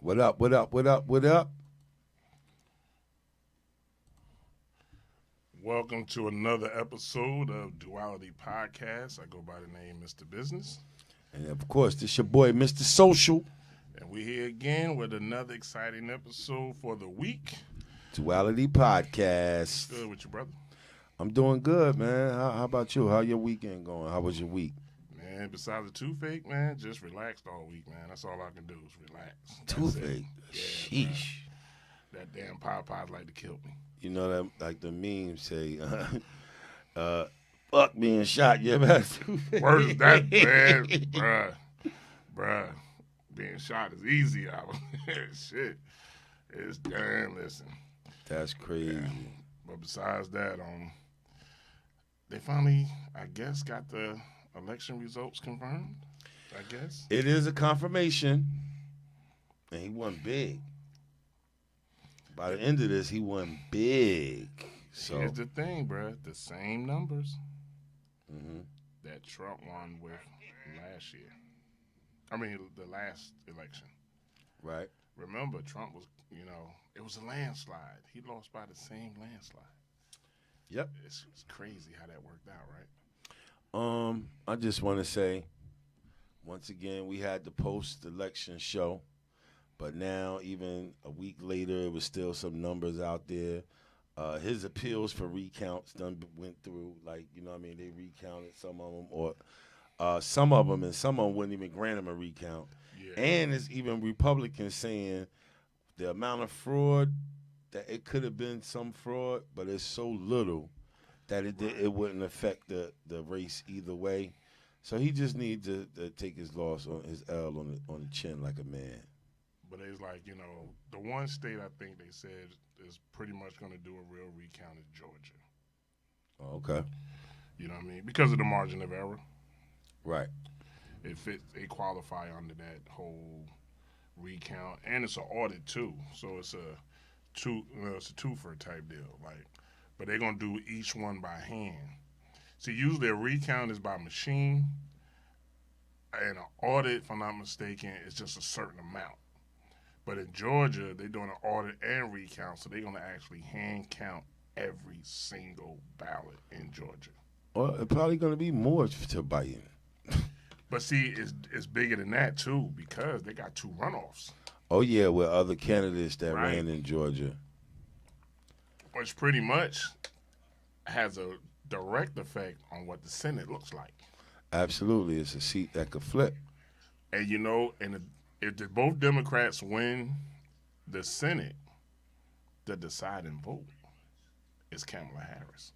What up, what up, what up, what up? Welcome to another episode of Duality Podcast. I go by the name Mr. Business. And of course, this your boy, Mr. Social. And we're here again with another exciting episode for the week. Duality Podcast. Good with you, brother? I'm doing good, man. How about you? How your weekend going? How was your week? Man, besides the toothache, man, just relaxed all week, man. That's all I can do is relax. Toothache? Yeah, Sheesh. man. That damn Popeyes like to kill me. You know, that like the memes say, fuck being shot. You ever had toothache? Worse, that bad, bruh. Being shot is easy out here. Shit. It's damn, listen. That's crazy. Yeah. But besides that, they finally, I guess, got the election results confirmed, I guess. It is a confirmation, and he won big. By the end of this, he won big. So here's the thing, bro. The same numbers mm-hmm. that Trump won with last year. I mean, the last election. Right. Remember, Trump was, it was a landslide. He lost by the same landslide. Yep. It's crazy how that worked out, right? I just want to say, once again, we had the post-election show, but now, even a week later, it was still some numbers out there. His appeals for recounts went through, they recounted some of them, or some of them, and some of them wouldn't even grant him a recount. Yeah. And it's even Republicans saying the amount of fraud, that it could have been some fraud, but it's so little that it wouldn't affect the race either way. So he just needs to take his loss on his L on the chin like a man. But it's like, the one state I think they said is pretty much going to do a real recount is Georgia. Oh, okay. You know what I mean? Because of the margin of error. Right. It fits. They qualify under that whole recount, and it's an audit too. So it's a twofer type deal. But they're gonna do each one by hand. See, usually a recount is by machine, and an audit, if I'm not mistaken, is just a certain amount. But in Georgia, they're doing an audit and recount, so they're gonna actually hand count every single ballot in Georgia. Well, it's probably gonna be more to Biden. But see, it's bigger than that, too, because they got 2 runoffs. Oh, yeah, with other candidates that Right. ran in Georgia. Which pretty much has a direct effect on what the Senate looks like. Absolutely. It's a seat that could flip. And, if both Democrats win the Senate, the deciding vote is Kamala Harris.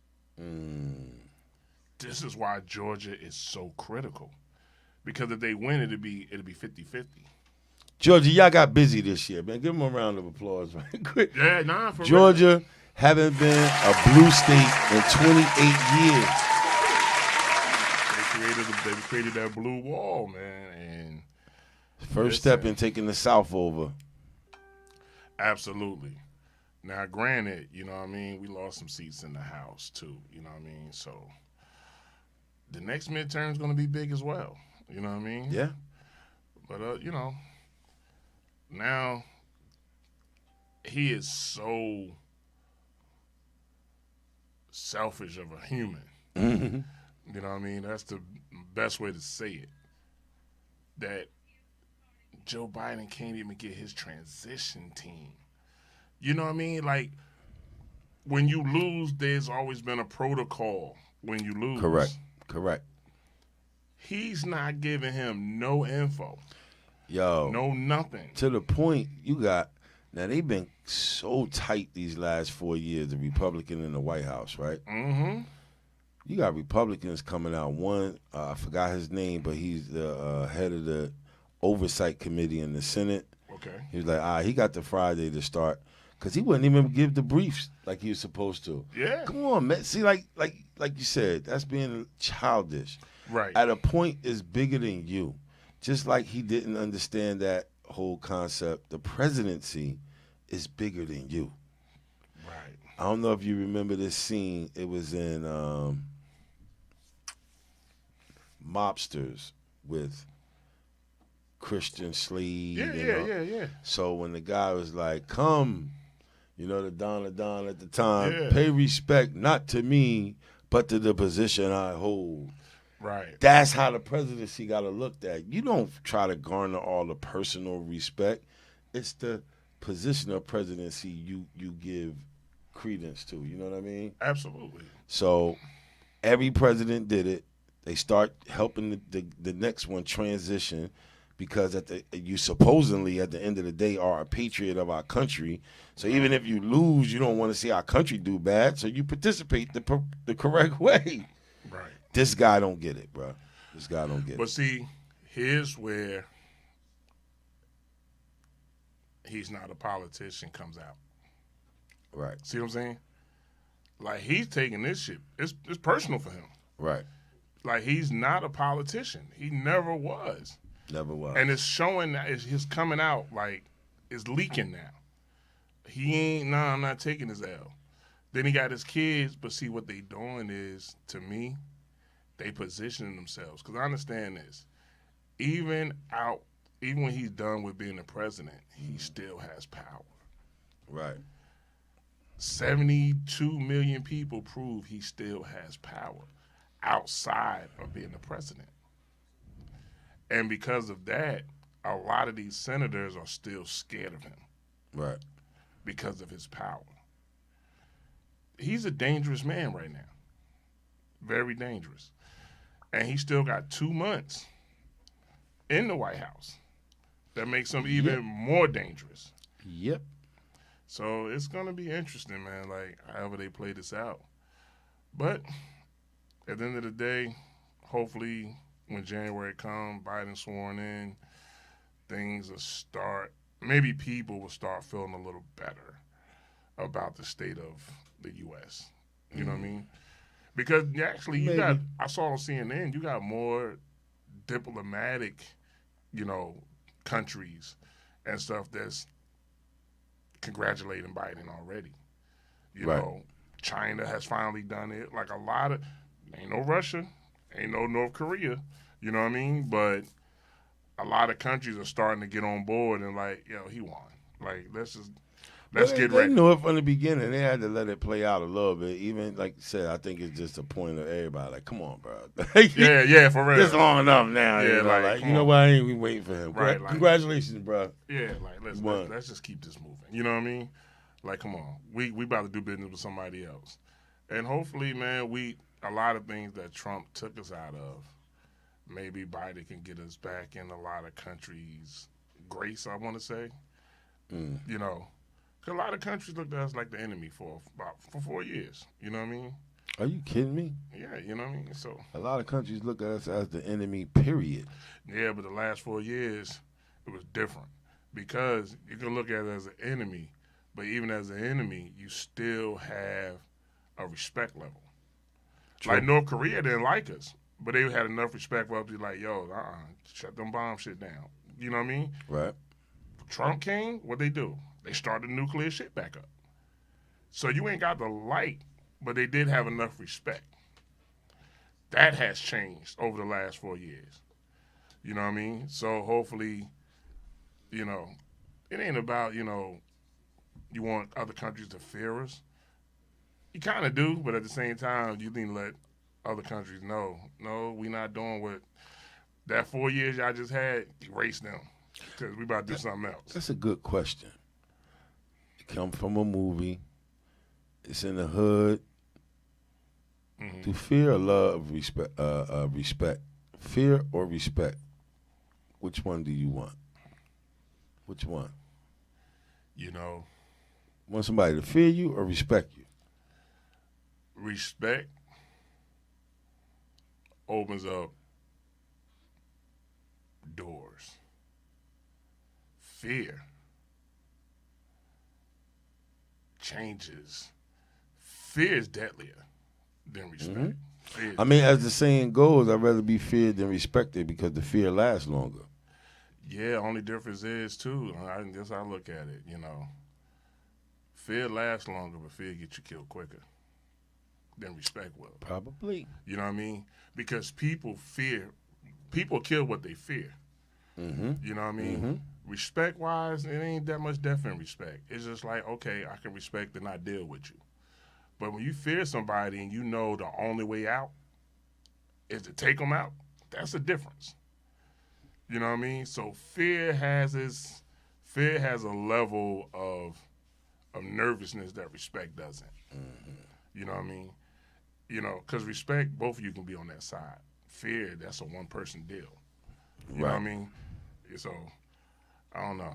This is why Georgia is so critical. Because if they win, it'll be 50-50. Georgia, y'all got busy this year, man. Give them a round of applause right quick. Yeah, for Georgia real. haven't been a blue state in 28 years. They created that blue wall, man. And First step in taking the South over. Absolutely. Now, granted, we lost some seats in the House, too. So the next midterm is going to be big as well. You know what I mean? Yeah. But, now he is so selfish of a human. Mm-hmm. You know what I mean? That's the best way to say it. That Joe Biden can't even get his transition team. You know what I mean? Like, when you lose, there's always been a protocol when you lose. Correct. He's not giving him no info. Yo. No nothing. To the point now they've been so tight these last 4 years, the Republican in the White House, right? Mm-hmm. You got Republicans coming out. One, I forgot his name, but he's the head of the Oversight Committee in the Senate. Okay. He was like, he got the Friday to start. Because he wouldn't even give the briefs like he was supposed to. Yeah. Come on, man. See, like you said, that's being childish. Right. At a point, it's bigger than you. Just like he didn't understand that whole concept. The presidency is bigger than you. Right. I don't know if you remember this scene. It was in Mobsters with Christian sleeve. Yeah. So when the guy was like, come, the Don at the time, Yeah. pay respect not to me, but to the position I hold. Right. That's how the presidency got to look at. You don't try to garner all the personal respect. It's the position of presidency you give credence to. You know what I mean? Absolutely. So every president did it. They start helping the next one transition because you supposedly at the end of the day are a patriot of our country. So even if you lose, you don't want to see our country do bad. So you participate the correct way. Right. This guy don't get it, bro. This guy don't get it. But see, here's where he's not a politician comes out. Right. See what I'm saying? Like, he's taking this shit. It's personal for him. Right. Like, he's not a politician. He never was. Never was. And it's showing that it's coming out, like, it's leaking now. He ain't, I'm not taking his L. Then he got his kids, but see what they doing is, to me, they positioning themselves. Because I understand this. Even when he's done with being the president, he still has power. Right. 72 million people prove he still has power outside of being the president. And because of that, a lot of these senators are still scared of him. Right. Because of his power. He's a dangerous man right now. Very dangerous. And he still got 2 months in the White House. That makes him even more dangerous. Yep. So it's going to be interesting, man, like, however they play this out. But at the end of the day, hopefully when January comes, Biden sworn in, things will start, maybe people will start feeling a little better about the state of the U.S. You know what I mean? Because actually, I saw on CNN, you got more diplomatic, countries and stuff that's congratulating Biden already. You know, China has finally done it. Like, a lot of, ain't no Russia, ain't no North Korea, you know what I mean? But a lot of countries are starting to get on board and like, yo, he won. Like, let's get ready. They knew it from the beginning. They had to let it play out a little bit. Even, like you said, I think it's just a point of everybody. Like, come on, bro. yeah, for real. It's long enough now. Yeah, like you know why I ain't we waiting for him. Right, Congratulations, bro. Yeah, like, let's just keep this moving. You know what I mean? Like, come on. We about to do business with somebody else. And hopefully, man, a lot of things that Trump took us out of, maybe Biden can get us back in a lot of countries' grace, I want to say. You know, because a lot of countries looked at us like the enemy for 4 years. You know what I mean? Are you kidding me? Yeah, you know what I mean? So a lot of countries look at us as the enemy, period. Yeah, but the last 4 years, it was different. Because you can look at it as an enemy, but even as an enemy, you still have a respect level. True. Like, North Korea didn't like us, but they had enough respect for us to be like, yo, shut them bomb shit down. You know what I mean? Right. Trump came, what'd they do? They started nuclear shit back up. So you ain't got the like, but they did have enough respect. That has changed over the last 4 years. You know what I mean? So hopefully, you know, it ain't about, you know, you want other countries to fear us. You kind of do, but at the same time, you need to let other countries know, no, we not doing what that 4 years y'all just had, erase them, because we about to do something else. That's a good question. It come from a movie. It's in the hood. Mm-hmm. Do fear or love respect? Respect. Fear or respect? Which one do you want? Which one? You know. Want somebody to fear you or respect you? Respect opens up doors. Fear changes. Fear is deadlier than respect. Mm-hmm. I mean, as the saying goes, I'd rather be feared than respected because the fear lasts longer. Yeah, only difference is, too, I guess I look at it, you know, fear lasts longer, but fear gets you killed quicker than respect will. Probably. You know what I mean? Because people kill what they fear. You know what I mean? Respect-wise, it ain't that much depth in respect. It's just like, okay, I can respect and not deal with you. But when you fear somebody and you know the only way out is to take them out, that's a difference. You know what I mean? So fear has a level of nervousness that respect doesn't. You know what I mean? You know, because respect, both of you can be on that side. Fear, that's a one-person deal. You know what I mean? So, I don't know.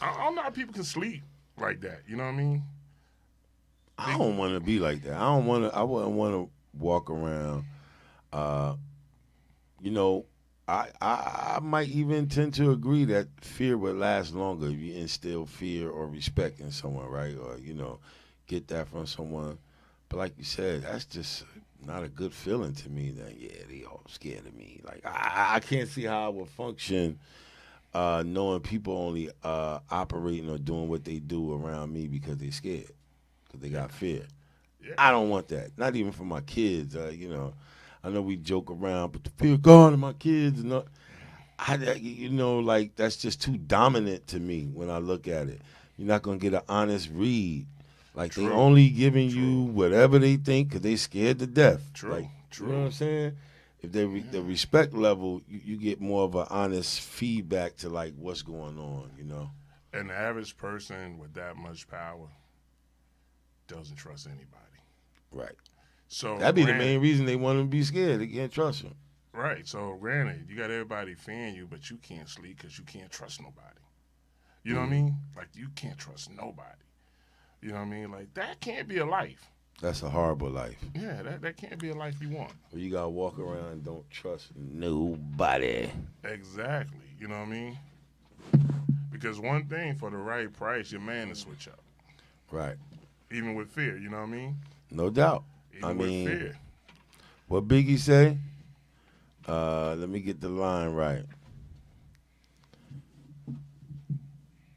I don't know how people can sleep like that. You know what I mean? I don't want to be like that. I wouldn't want to walk around. You know, I might even tend to agree that fear would last longer if you instill fear or respect in someone, right? Or, you know, get that from someone. But like you said, that's just not a good feeling to me. That, yeah, they all scared of me. Like, I can't see how I would function knowing people only operating or doing what they do around me because they're scared, because they got fear. Yeah. I don't want that. Not even for my kids. You know, I know we joke around, but the fear of God and my kids, you know, like that's just too dominant to me when I look at it. You're not gonna get an honest read. Like, they only giving you whatever they think because they scared to death. Like, you know what I'm saying? If the respect level, you get more of an honest feedback to, like, what's going on, you know? And the average person with that much power doesn't trust anybody. Right. So that'd be the main reason they want them to be scared. They can't trust them. Right. So, granted, you got everybody fearing you, but you can't sleep because you can't trust nobody. You know what I mean? Like, you can't trust nobody. You know what I mean? Like, that can't be a life. That's a horrible life. Yeah, that can't be a life you want. Well, you got to walk around and don't trust nobody. Exactly. You know what I mean? Because one thing, for the right price, your man will switch up. Right. Even with fear, you know what I mean? No doubt. Even with fear. What Biggie say? Let me get the line right.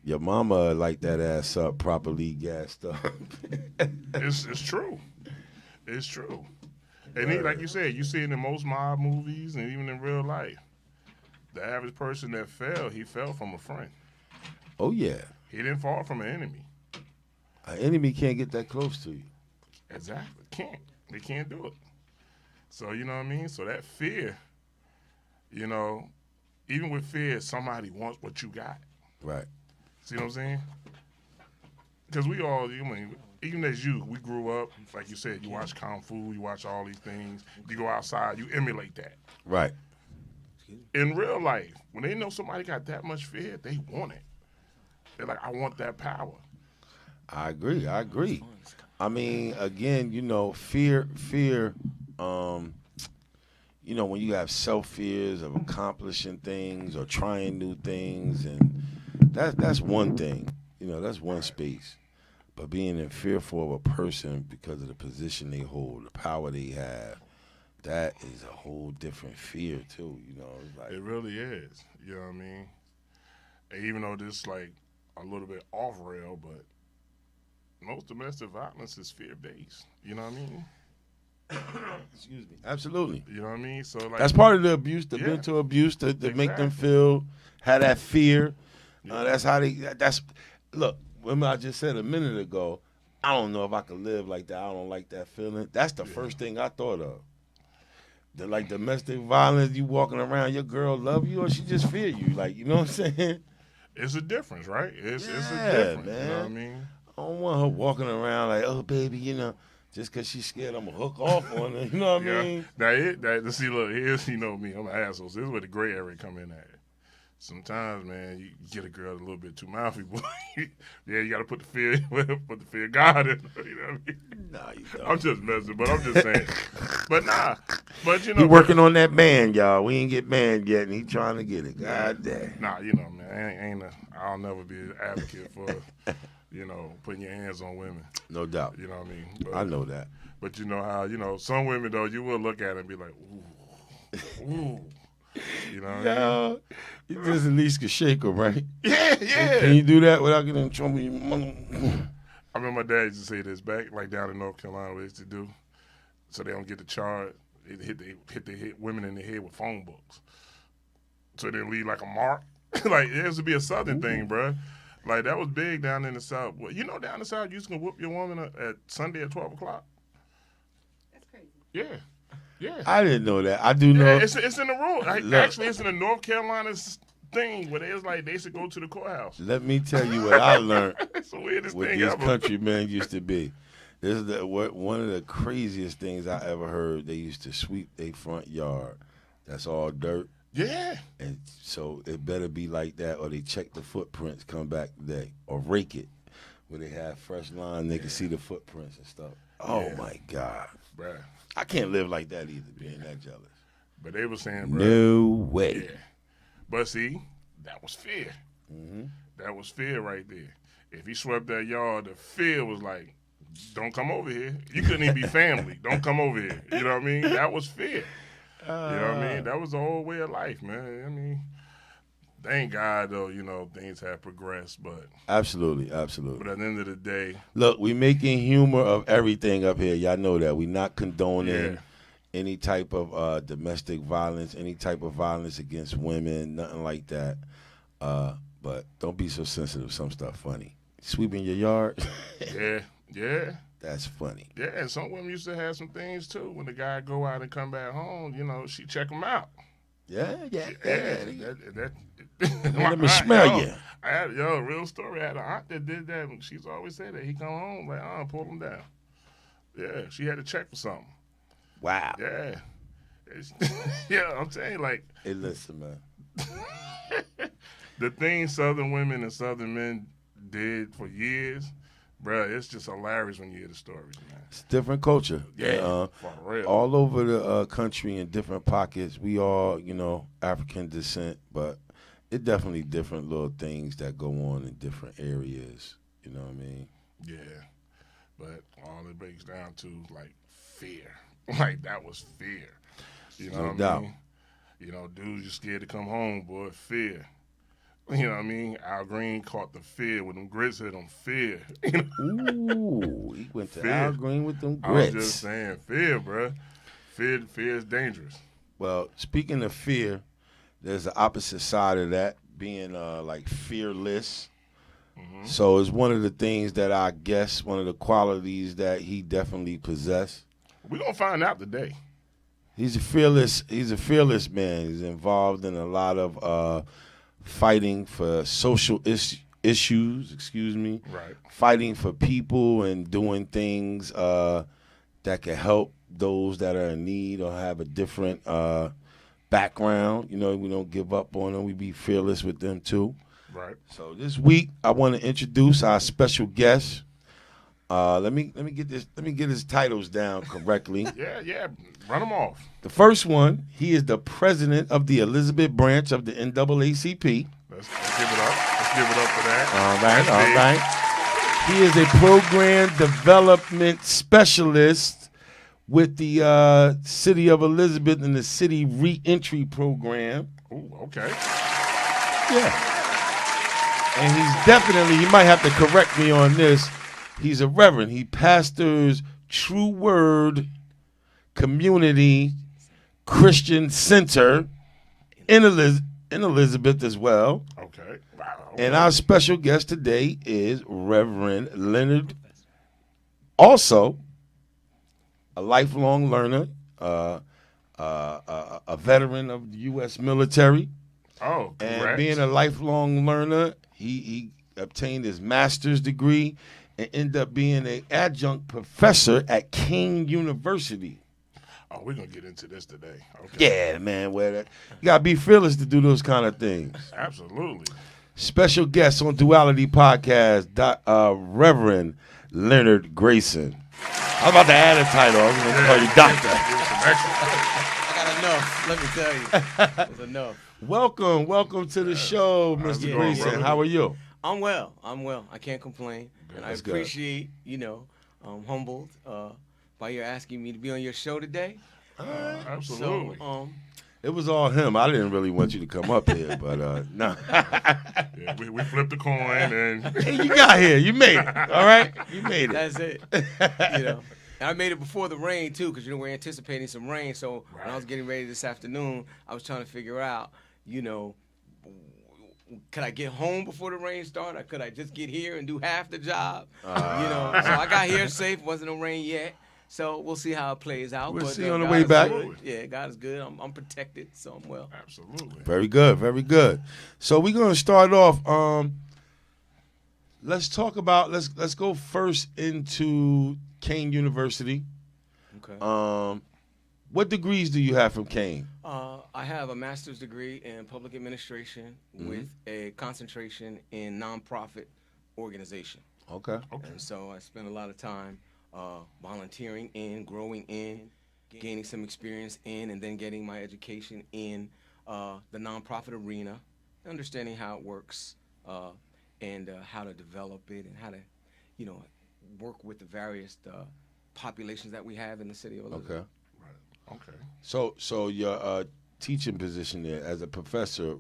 Your mama light that ass up, properly gassed up. It's true. It's true. And like you said, you see it in most mob movies and even in real life. The average person that fell, he fell from a friend. Oh, yeah. He didn't fall from an enemy. An enemy can't get that close to you. Exactly. Can't. They can't do it. So, you know what I mean? So that fear, you know, even with fear, somebody wants what you got. Right. See what I'm saying? Because we all, even as you, we grew up, like you said, you watch Kung Fu, you watch all these things, you go outside, you emulate that. Right. In real life, when they know somebody got that much fear, they want it. They're like, I want that power. I agree. I mean, again, you know, fear, you know, when you have self-fears of accomplishing things or trying new things, and that's one thing. You know, that's one space. But being fearful of a person because of the position they hold, the power they have, that is a whole different fear, too. You know, it's like, it really is. You know what I mean? And even though this like a little bit off rail, but most domestic violence is fear-based. You know what I mean? Excuse me. Absolutely. You know what I mean? So like, that's part of the abuse, the mental abuse, to make them have that fear. That's how look, remember I just said a minute ago, I don't know if I could live like that. I don't like that feeling. That's the first thing I thought of. The, like, domestic violence, you walking around, your girl love you or she just fear you. Like, you know what I'm saying? It's a difference, right? It's a difference. Man. You know what I mean? I don't want her walking around like, oh, baby, you know, just because she's scared, I'm going to hook off on her. You know what I mean? See, look, here's, you know me, I'm an asshole. So this is where the gray area come in at. Sometimes, man, you get a girl a little bit too mouthy, boy. Yeah, you got to put the fear of God in her, you know what I mean? Nah, you don't. I'm just messing, but I'm just saying. But you know. He working on that band, y'all. We ain't get banned yet, and he trying to get it. God damn. Nah, you know, man, I'll never be an advocate for, you know, putting your hands on women. No doubt. You know what I mean? But, I know that. But you know how, you know, some women, though, you will look at it and be like, ooh. You know what I mean? You just at least can shake them, right? Yeah. Can you do that without getting in trouble? I remember my dad used to say this back, like down in North Carolina, what they used to do, so they don't get the charge. They hit women in the head with phone books. so they leave like a mark. Like it used to be a Southern thing, bro. Like that was big down in the South. Well, you know, down in the South, you just gonna whoop your woman at Sunday at 12 o'clock. That's crazy. Yeah. Yeah. I didn't know that. I do know. Yeah, it's in the rule. Actually, it's in the North Carolina thing where they should go to the courthouse. Let me tell you what I learned. It's the weirdest what thing this ever. country man used to be. This is one of the craziest things I ever heard. They used to sweep their front yard. That's all dirt. Yeah. And so it better be like that, or they check the footprints, come back today, or rake it, where they have fresh line, they can see the footprints and stuff. Oh my God, Bruh. I can't live like that either, being that jealous. But they were saying, bruh. No way. Yeah. But see, that was fear. Mm-hmm. That was fear right there. If he swept that yard, the fear was like, don't come over here. You couldn't even be family. Don't come over here. You know what I mean? That was fear. You know what I mean? That was the whole way of life, man. I mean, thank God, though, you know, things have progressed. But Absolutely. But at the end of the day, Look, we making humor of everything up here. Y'all know that. We not condoning any type of domestic violence, any type of violence against women, nothing like that. But don't be so sensitive. Some stuff funny. Sweeping your yard, yeah. that's funny. Yeah, and some women used to have some things, too. When the guy go out and come back home, you know, she check him out. Yeah. Let me smell you. I had real story. I had an aunt that did that. And she's always said that he come home like, pull him down. Yeah, she had to check for something. Wow. Yeah, yeah. I'm saying like, Hey, listen, man. the things Southern women and Southern men did for years, bruh, it's just hilarious when you hear the stories, man. It's different culture. Yeah, for real. All over the country in different pockets. We all, African descent, but it definitely different little things that go on in different areas. You know what I mean? Yeah, but all it breaks down to like fear. Like that was fear. You know No what doubt. I mean? You know, dudes, you scared to come home, boy. Fear. You know what I mean? Al Green caught the fear when them grits hit him. Fear. Ooh, he went to Fear. Al Green with them I was grits. just saying, fear, bruh. Fear is dangerous. Well, speaking of fear, there's the opposite side of that, being like fearless. Mm-hmm. So it's one of the things that I guess one of the qualities that he definitely possessed. We're gonna find out today. He's a fearless man. He's involved in a lot of fighting for social issues, Right. fighting for people and doing things that can help those that are in need or have a different background. You know, we don't give up on them. We be fearless with them too. Right. So this week I want to introduce our special guest. Let me get his titles down correctly. Yeah. Run them off. The first one, he is the president of the Elizabeth branch of the NAACP. Let's give it up. Let's give it up for that. All right. He is a program development specialist with the City of Elizabeth and the City Reentry Program. Ooh, okay. Yeah. And he's definitely, he might have to correct me on this, he's a reverend. He pastors True Word Community Christian Center in Elizabeth as well. Okay. Wow. Okay. And our special guest today is Reverend Leonard, also a lifelong learner, a veteran of the U.S. military. Oh, And congrats. being a lifelong learner, he obtained his master's degree and ended up being an adjunct professor at King University. Oh, we're going to get into this today. Okay. Yeah, man. You got to be fearless to do those kind of things. Absolutely. Special guest on Duality Podcast, Reverend Leonard Grayson. I was about to add a title. I was going to call you doctor. I got enough. Let me tell you, it's enough. Welcome to the show, How's Mr. it going, Grayson. brother? How are you? I'm well. I can't complain, and I That's good. appreciate, humbled by your asking me to be on your show today. Absolutely. So, It was all him. I didn't really want you to come up here, but no. Yeah, we flipped the coin and Hey, you got here. You made it. All right? You made it. that's it. And I made it before the rain too, because we're anticipating some rain. So when I was getting ready this afternoon, I was trying to figure out, you know, could I get home before the rain started? Or could I just get here and do half the job? So I got here safe. Wasn't no rain yet. So we'll see how it plays out. We'll but, see on the God way is back. good. Yeah, God is good. I'm protected, so I'm well. Absolutely. Very good, very good. So we're gonna start off. Let's talk about. Let's go first into Kane University. Okay. What degrees do you have from Kane? I have a master's degree in public administration with a concentration in nonprofit organization. Okay. And so I spent a lot of time volunteering in, growing in, gaining some experience in, and then getting my education in the nonprofit arena, understanding how it works and how to develop it and how to, work with the various populations that we have in the city of Elizabeth. Okay. Right. Okay. So your teaching position there as a professor,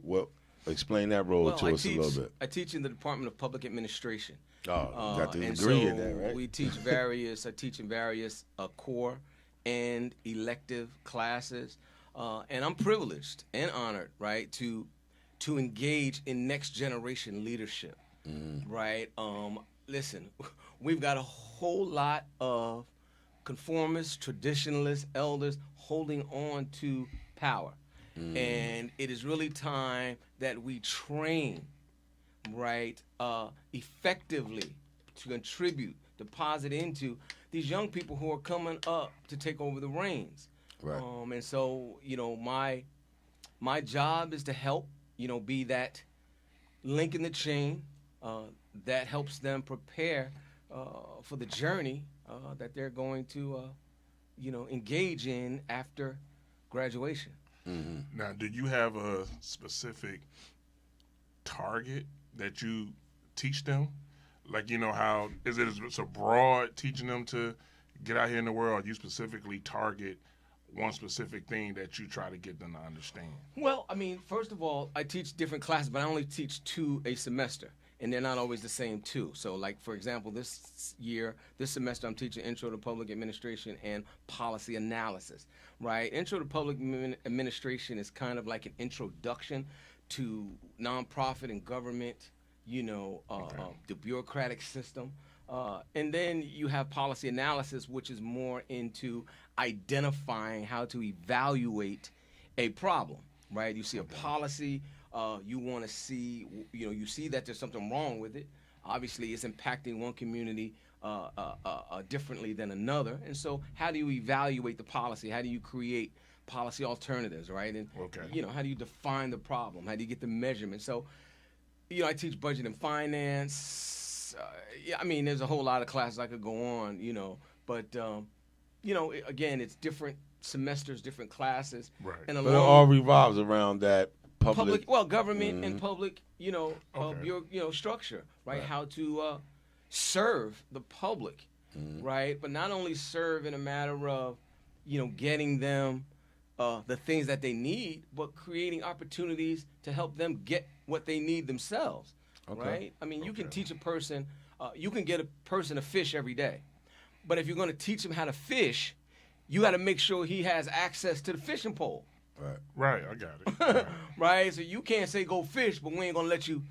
explain that role to us a little bit. I teach in the Department of Public Administration. Oh, you got the and degree so in that, right? I teach in various core and elective classes. And I'm privileged and honored, right, to engage in next generation leadership, right? Listen, we've got a whole lot of conformists, traditionalists, elders holding on to power. And it is really time that we train, right, effectively to contribute, deposit into these young people who are coming up to take over the reins. Right. And so, my job is to help, be that link in the chain that helps them prepare for the journey that they're going to, engage in after graduation. Now, do you have a specific target that you teach them? Like, how is it so broad teaching them to get out here in the world? Or you specifically target one specific thing that you try to get them to understand? Well, first of all, I teach different classes, but I only teach 2 a semester, and they're not always the same 2. So, like, for example, this semester, I'm teaching Intro to Public Administration and Policy Analysis, right? Intro to Public Administration is kind of like an introduction to nonprofit and government, the bureaucratic system. And then you have policy analysis, which is more into identifying how to evaluate a problem, right? You see a policy, you want to see, you see that there's something wrong with it. Obviously, it's impacting one community differently than another. And so how do you evaluate the policy? How do you create policy alternatives, right? And, how do you define the problem? How do you get the measurement? So, I teach budget and finance. There's a whole lot of classes I could go on, but, again, it's different semesters, different classes. Right. But it all revolves around that government and public, structure, right? How to serve the public, right? But not only serve in a matter of, getting them the things that they need, but creating opportunities to help them get what they need themselves, right? You can teach a person, you can get a person to fish every day, but if you're going to teach him how to fish, you got to make sure he has access to the fishing pole. Right, I got it. Right. Right, so you can't say go fish, but we ain't going to let you,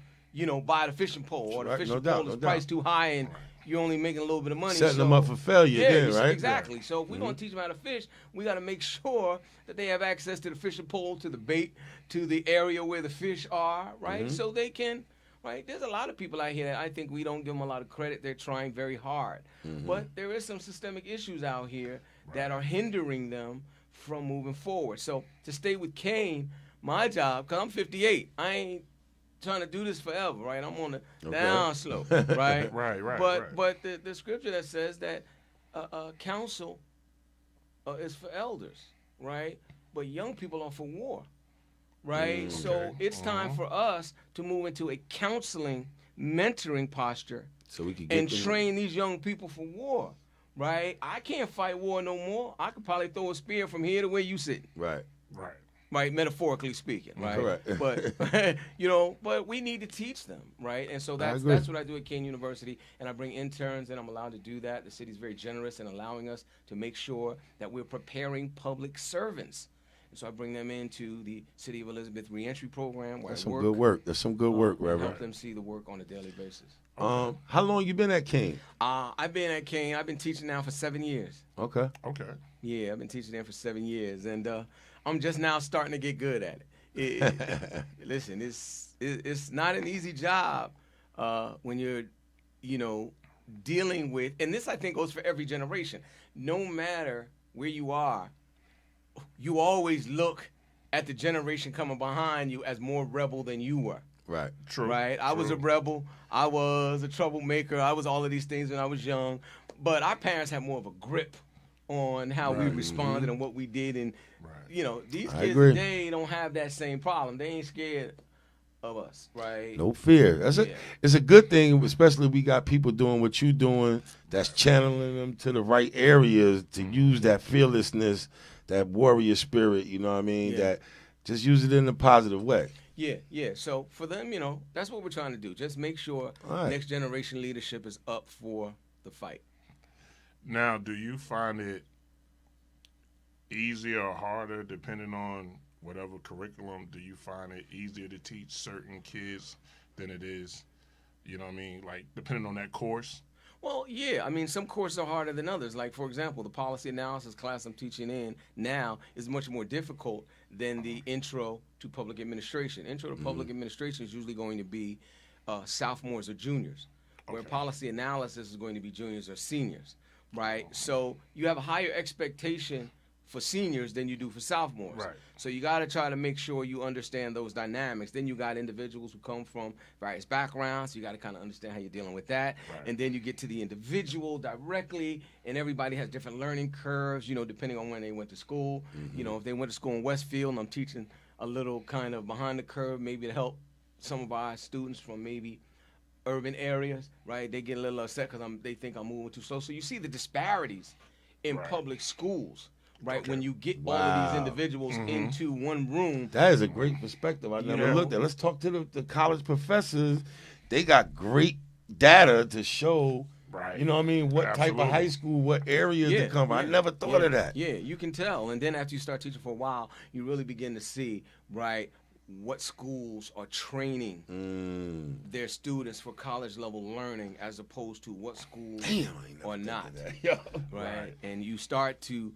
buy the fishing pole, or the fishing pole is priced too high and you're only making a little bit of money. Setting them up for failure, right? Exactly. Yeah. So if we're going to teach them how to fish, we got to make sure that they have access to the fishing pole, to the bait, to the area where the fish are, right? So they can, right? There's a lot of people out here that I think we don't give them a lot of credit. They're trying very hard. But there is some systemic issues out here that are hindering them from moving forward. So to stay with Kane, my job, because I'm 58, I ain't trying to do this forever, right? I'm on the down slope, right? But the scripture that says that counsel is for elders, right? But young people are for war, right? So it's time for us to move into a counseling, mentoring posture, so we can get train these young people for war, right? I can't fight war no more. I could probably throw a spear from here to where you sit. Right, metaphorically speaking, right? Correct. But but we need to teach them, right? And so that's what I do at Kane University, and I bring interns, and I'm allowed to do that. The city's very generous in allowing us to make sure that we're preparing public servants. And so I bring them into the City of Elizabeth reentry program where That's I some work. good work. That's some good work, and Reverend. help them see the work on a daily basis. How long you been at King? I've been at King. I've been teaching now for 7 years. Okay. Okay. Yeah, I've been teaching there for 7 years, and I'm just now starting to get good at it. Listen, it's not an easy job when you're, dealing with, and this I think goes for every generation. No matter where you are, you always look at the generation coming behind you as more rebel than you were. Right. True. Right? I was a rebel. I was a troublemaker. I was all of these things when I was young. But our parents had more of a grip on how we responded and what we did. And, these kids today don't have that same problem. They ain't scared of us, right? No fear. It's a good thing, especially we got people doing what you doing that's channeling them to the right areas to use that fearlessness, that warrior spirit, you know what I mean? That just use it in a positive way. Yeah. So for them, that's what we're trying to do. Just make sure next generation leadership is up for the fight. Now, do you find it easier or harder depending on whatever curriculum? Do you find it easier to teach certain kids than it is, like depending on that course? Well, yeah. I mean, some courses are harder than others. Like, for example, the policy analysis class I'm teaching in now is much more difficult than the intro to public administration. Intro to public administration is usually going to be sophomores or juniors, where policy analysis is going to be juniors or seniors, right? So you have a higher expectation for seniors than you do for sophomores. Right. So you got to try to make sure you understand those dynamics. Then you got individuals who come from various backgrounds. So you got to kind of understand how you're dealing with that. Right. And then you get to the individual directly, and everybody has different learning curves, depending on when they went to school. If they went to school in Westfield and I'm teaching a little kind of behind the curve, maybe to help some of our students from maybe urban areas, right? They get a little upset because they think I'm moving too slow. So you see the disparities in public schools. Right, when you get all of these individuals into one room. That is a great perspective. I never looked at. Let's talk to the college professors. They got great data to show, right. You know what I mean, what type of high school, what areas to come from. I never thought of that. Yeah, you can tell. And then after you start teaching for a while, you really begin to see, right, what schools are training their students for college level learning as opposed to what schools are not. Right? And you start to...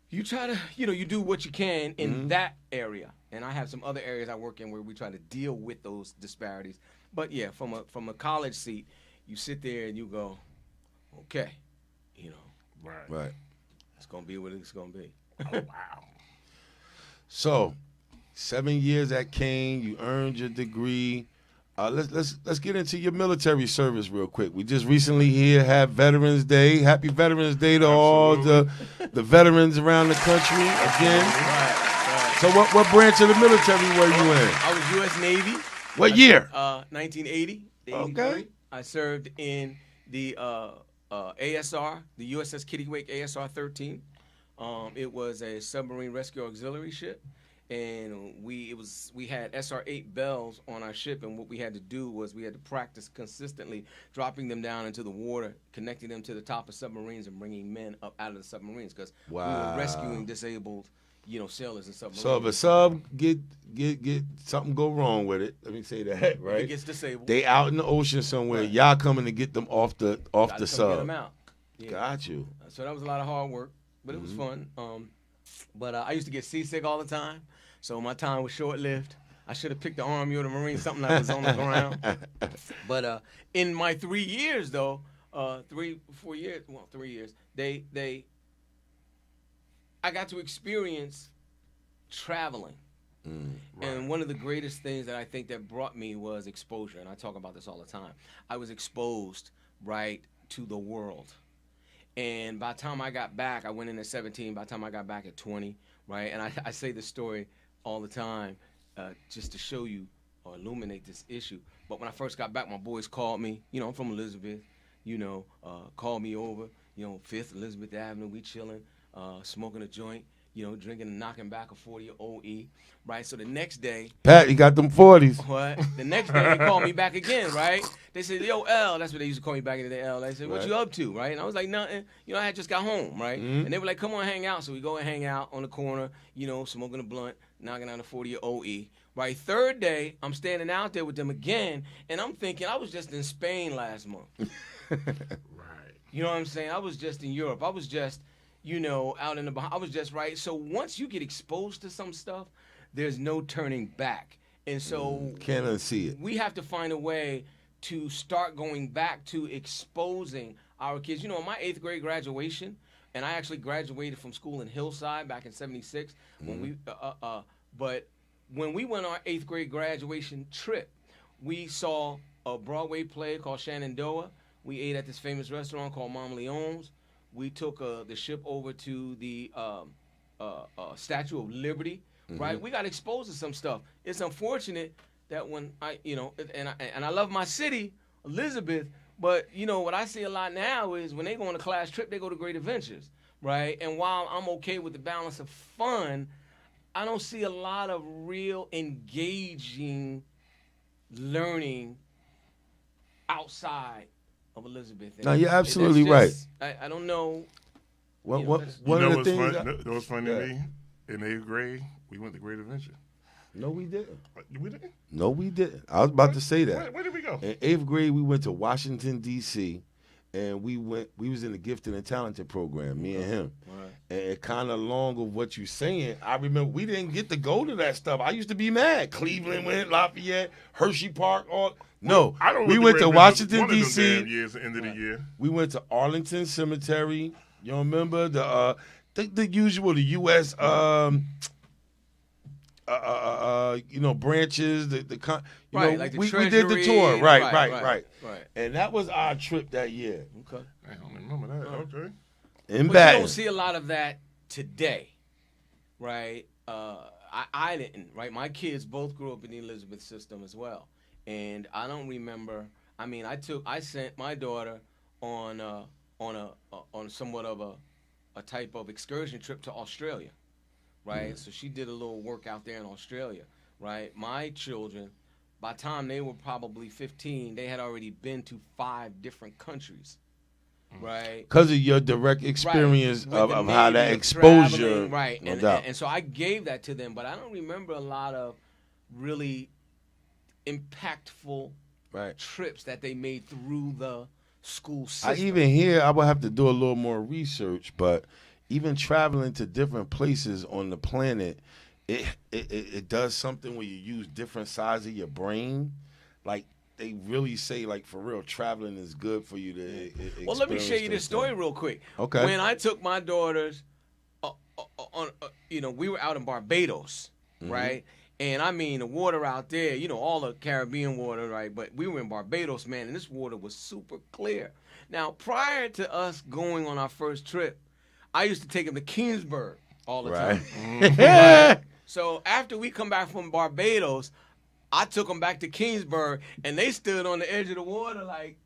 You try to, you do what you can in that area. And I have some other areas I work in where we try to deal with those disparities. But, yeah, from a college seat, you sit there and you go, okay, Right. It's going to be what it's going to be. Oh, wow. So, 7 years at Kane, you earned your degree. Let's get into your military service real quick. We just recently had Veterans Day. Happy Veterans Day to all the veterans around the country again. Right. So what branch of the military were you in? I was U.S. Navy. What year? 1980. Okay. I served in the ASR, the USS Kittiwake ASR 13. It was a submarine rescue auxiliary ship. And we had SR-8 bells on our ship, and what we had to do was we had to practice consistently dropping them down into the water, connecting them to the top of submarines, and bringing men up out of the submarines because we were rescuing disabled, sailors and submarines. So if a sub get something go wrong with it, let me say that, right? If it gets disabled. They out in the ocean somewhere. Right. Y'all coming to get them off the sub. Get them out. Yeah. Got you. So that was a lot of hard work, but it was fun. But I used to get seasick all the time. So my time was short-lived. I should have picked the Army or the Marines, something that was on the ground. But in my 3 years, though, 3 years, I got to experience traveling. And one of the greatest things that I think that brought me was exposure. And I talk about this all the time. I was exposed, right, to the world. And by the time I got back, I went in at 17. By the time I got back at 20, right? And I say this story all the time just to show you or illuminate this issue. But when I first got back, my boys called me. I'm from Elizabeth, called me over, 5th Elizabeth Avenue. We chilling, smoking a joint, drinking and knocking back a 40 OE, right? So the next day, Pat, you got them 40s. what? The next day they called me back again, right? They said, yo, L, that's what they used to call me back in the day, L. They said, what Right. you up to, right? And I was like, nothing. I had just got home, right? And they were like, come on, hang out. So we go and hang out on the corner, smoking a blunt, knocking out a 40 OE. Right, third day, I'm standing out there with them again, and I'm thinking I was just in Spain last month. Right. You know what I'm saying? I was just in Europe. I was just, out in the Bahamas. I was just, right? So once you get exposed to some stuff, there's no turning back. And so Can't unsee it. we have to find a way to start going back to exposing our kids. On my 8th grade graduation, and I actually graduated from school in Hillside back in '76. But when we went on our 8th grade graduation trip, we saw a Broadway play called Shenandoah. We ate at this famous restaurant called Mama Leone's. We took the ship over to the Statue of Liberty, right? We got exposed to some stuff. It's unfortunate that when and I love my city, Elizabeth, but what I see a lot now is when they go on a class trip, they go to Great Adventures, right? And while I'm okay with the balance of fun, I don't see a lot of real engaging learning outside of Elizabeth. No, you're absolutely right. I don't know. One You of know the what's things. funny? You know what's funny to me? In 8th grade, we went to Great Adventure. No, we didn't. We didn't? No, we didn't. I was about to say that. Where did we go? In 8th grade, we went to Washington, D.C., and we was in the Gifted and Talented program, me and him. Right. And kind of along of what you're saying, I remember we didn't get to go to that stuff. I used to be mad. Cleveland went, Lafayette, Hershey Park, all. No, I don't we know went the to Great Washington, Adventure one of them D.C. damn years, the end of the year. We went to Arlington Cemetery. You remember the usual, the U.S. Branches, Right, like the we did the Treasury, tour, right. right. And that was our trip that year. Okay. I don't remember that. Okay. In But Baton. you don't see a lot of that today, right? I didn't, right? My kids both grew up in the Elizabeth system as well, and I don't remember. I mean, I sent my daughter on somewhat of a type of excursion trip to Australia, right? So she did a little work out there in Australia, right? My children, by the time they were probably 15, they had already been to 5 different countries. Right, Because of your direct experience Right. of With the how Navy, that of exposure, traveling, right? no And, doubt. and so I gave that to them, but I don't remember a lot of really impactful right. trips that they made through the school I system. even hear I would have to do a little more research, but even traveling to different places on the planet, it does something where you use different sides of your brain, like. They really say, like, for real, traveling is good for you to Well, let me share you experience this story things. real quick. Okay. When I took my daughters, we were out in Barbados, right? And I mean, the water out there, all the Caribbean water, right? But we were in Barbados, man, and this water was super clear. Now, prior to us going on our first trip, I used to take them to Kingsburg all the Right. time. Right? So after we come back from Barbados, I took them back to Kingsburg, and they stood on the edge of the water like,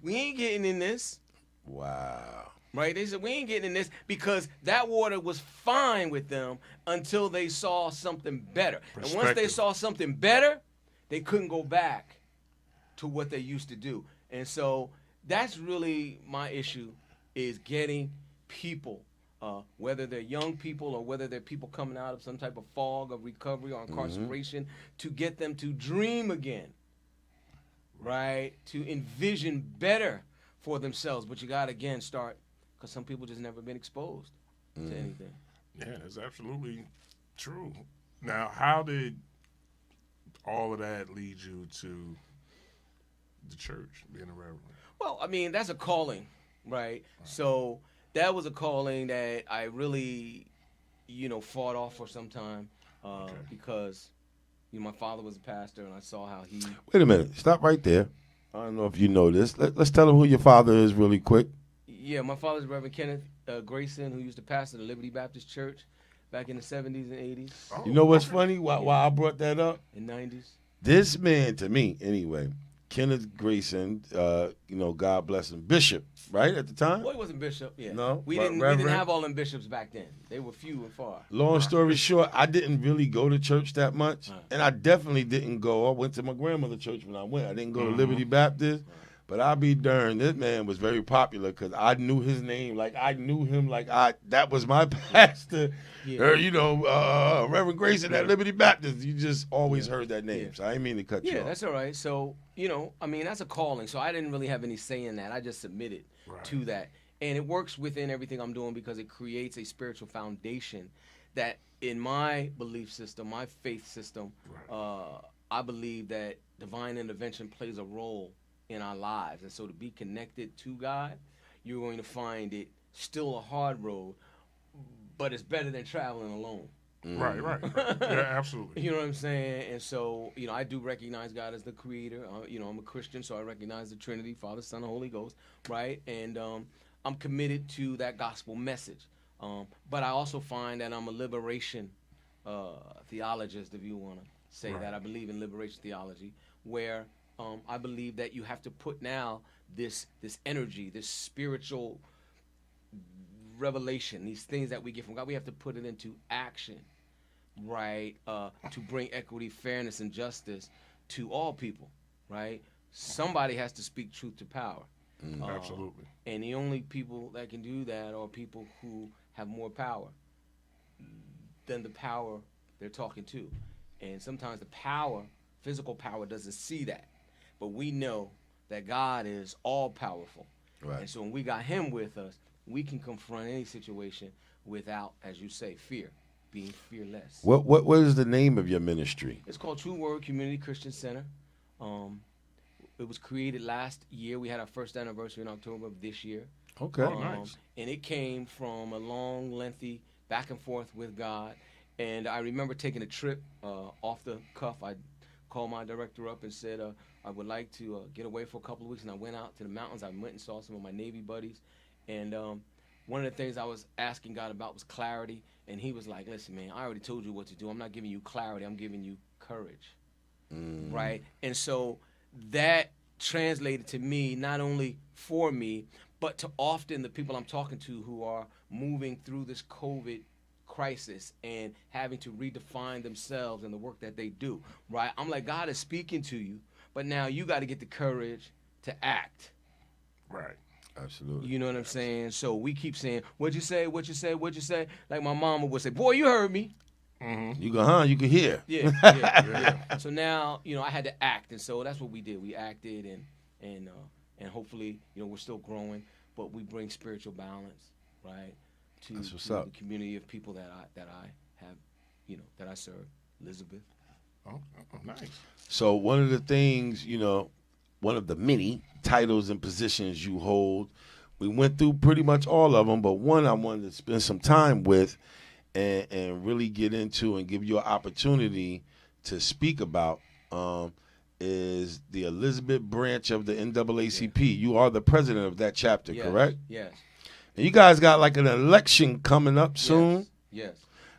we ain't getting in this. Wow. Right? They said, we ain't getting in this because that water was fine with them until they saw something better. And once they Perspective. saw something better, they couldn't go back to what they used to do. And so that's really my issue, is getting people, whether they're young people or whether they're people coming out of some type of fog of recovery or incarceration, to get them to dream again, right? To envision better for themselves. But you got to, again, start, because some people just never been exposed to anything. Yeah, that's absolutely true. Now, how did all of that lead you to the church, being a reverend? Well, I mean, that's a calling, right? So that was a calling that I really, fought off for some time because, my father was a pastor, and I saw how he... Wait a minute. Stop right there. I don't know if you know this. Let's tell them who your father is really quick. Yeah, my father's Reverend Kenneth Grayson, who used to pastor the Liberty Baptist Church back in the 70s and 80s You know what's funny? Why I brought that up? and 90s. This man, to me anyway, Kenneth Grayson, God bless him, bishop, right, at the time? Well, he wasn't bishop, yeah. No? We didn't have all them bishops back then. They were few and far. Long story short, I didn't really go to church that much, and I definitely didn't go. I went to my grandmother's church when I went. I didn't go to Liberty Baptist, but I'll be darned, this man was very popular because I knew his name. Like, I knew him that was my pastor. Yeah. Reverend Grayson at Liberty Baptist. You just always heard that name, so I didn't mean to cut you off. Yeah, that's all right. So, that's a calling. So I didn't really have any say in that. I just submitted to that. And it works within everything I'm doing because it creates a spiritual foundation that in my belief system, my faith system, I believe that divine intervention plays a role in our lives. And so to be connected to God, you're going to find it still a hard road, but it's better than traveling alone. Right. Yeah, absolutely. You know what I'm saying? And so, I do recognize God as the creator. I'm a Christian, so I recognize the Trinity, Father, Son, and Holy Ghost, right? And I'm committed to that gospel message. But I also find that I'm a liberation theologist, if you want to say that. I believe in liberation theology, where I believe that you have to put now this energy, this spiritual revelation, these things that we get from God, we have to put it into action, right? To bring equity, fairness, and justice to all people, right? Somebody has to speak truth to power. Absolutely. And the only people that can do that are people who have more power than the power they're talking to. And sometimes the power, physical power, doesn't see that. But we know that God is all powerful. Right. And so when we got him with us, we can confront any situation without, as you say, fear, being fearless. What is the name of your ministry? It's called True Word Community Christian Center. It was created last year. We had our first anniversary in October of this year. Okay. Nice. And it came from a long, lengthy back and forth with God. And I remember taking a trip off the cuff. I called my director up and said, I would like to get away for a couple of weeks. And I went out to the mountains. I went and saw some of my Navy buddies. And one of the things I was asking God about was clarity. And he was like, listen, man, I already told you what to do. I'm not giving you clarity. I'm giving you courage. Right? And so that translated to me, not only for me, but to often the people I'm talking to who are moving through this COVID crisis and having to redefine themselves and the work that they do, right? I'm like, God is speaking to you, but now you got to get the courage to act. Right. Absolutely. You know what I'm saying? So we keep saying, what'd you say, what'd you say, what'd you say? Like my mama would say, boy, you heard me. You go, you can hear. Yeah. So now, I had to act, and so that's what we did. We acted, and hopefully, we're still growing, but we bring spiritual balance, right, to the community of people that I have, that I serve. Elizabeth. Oh, nice. So one of the things, one of the many titles and positions you hold, we went through pretty much all of them, but one I wanted to spend some time with. And really get into and give you an opportunity to speak about is the Elizabeth branch of the NAACP. Yeah. You are the president of that chapter, correct? Yes. And you guys got like an election coming up soon? Yes.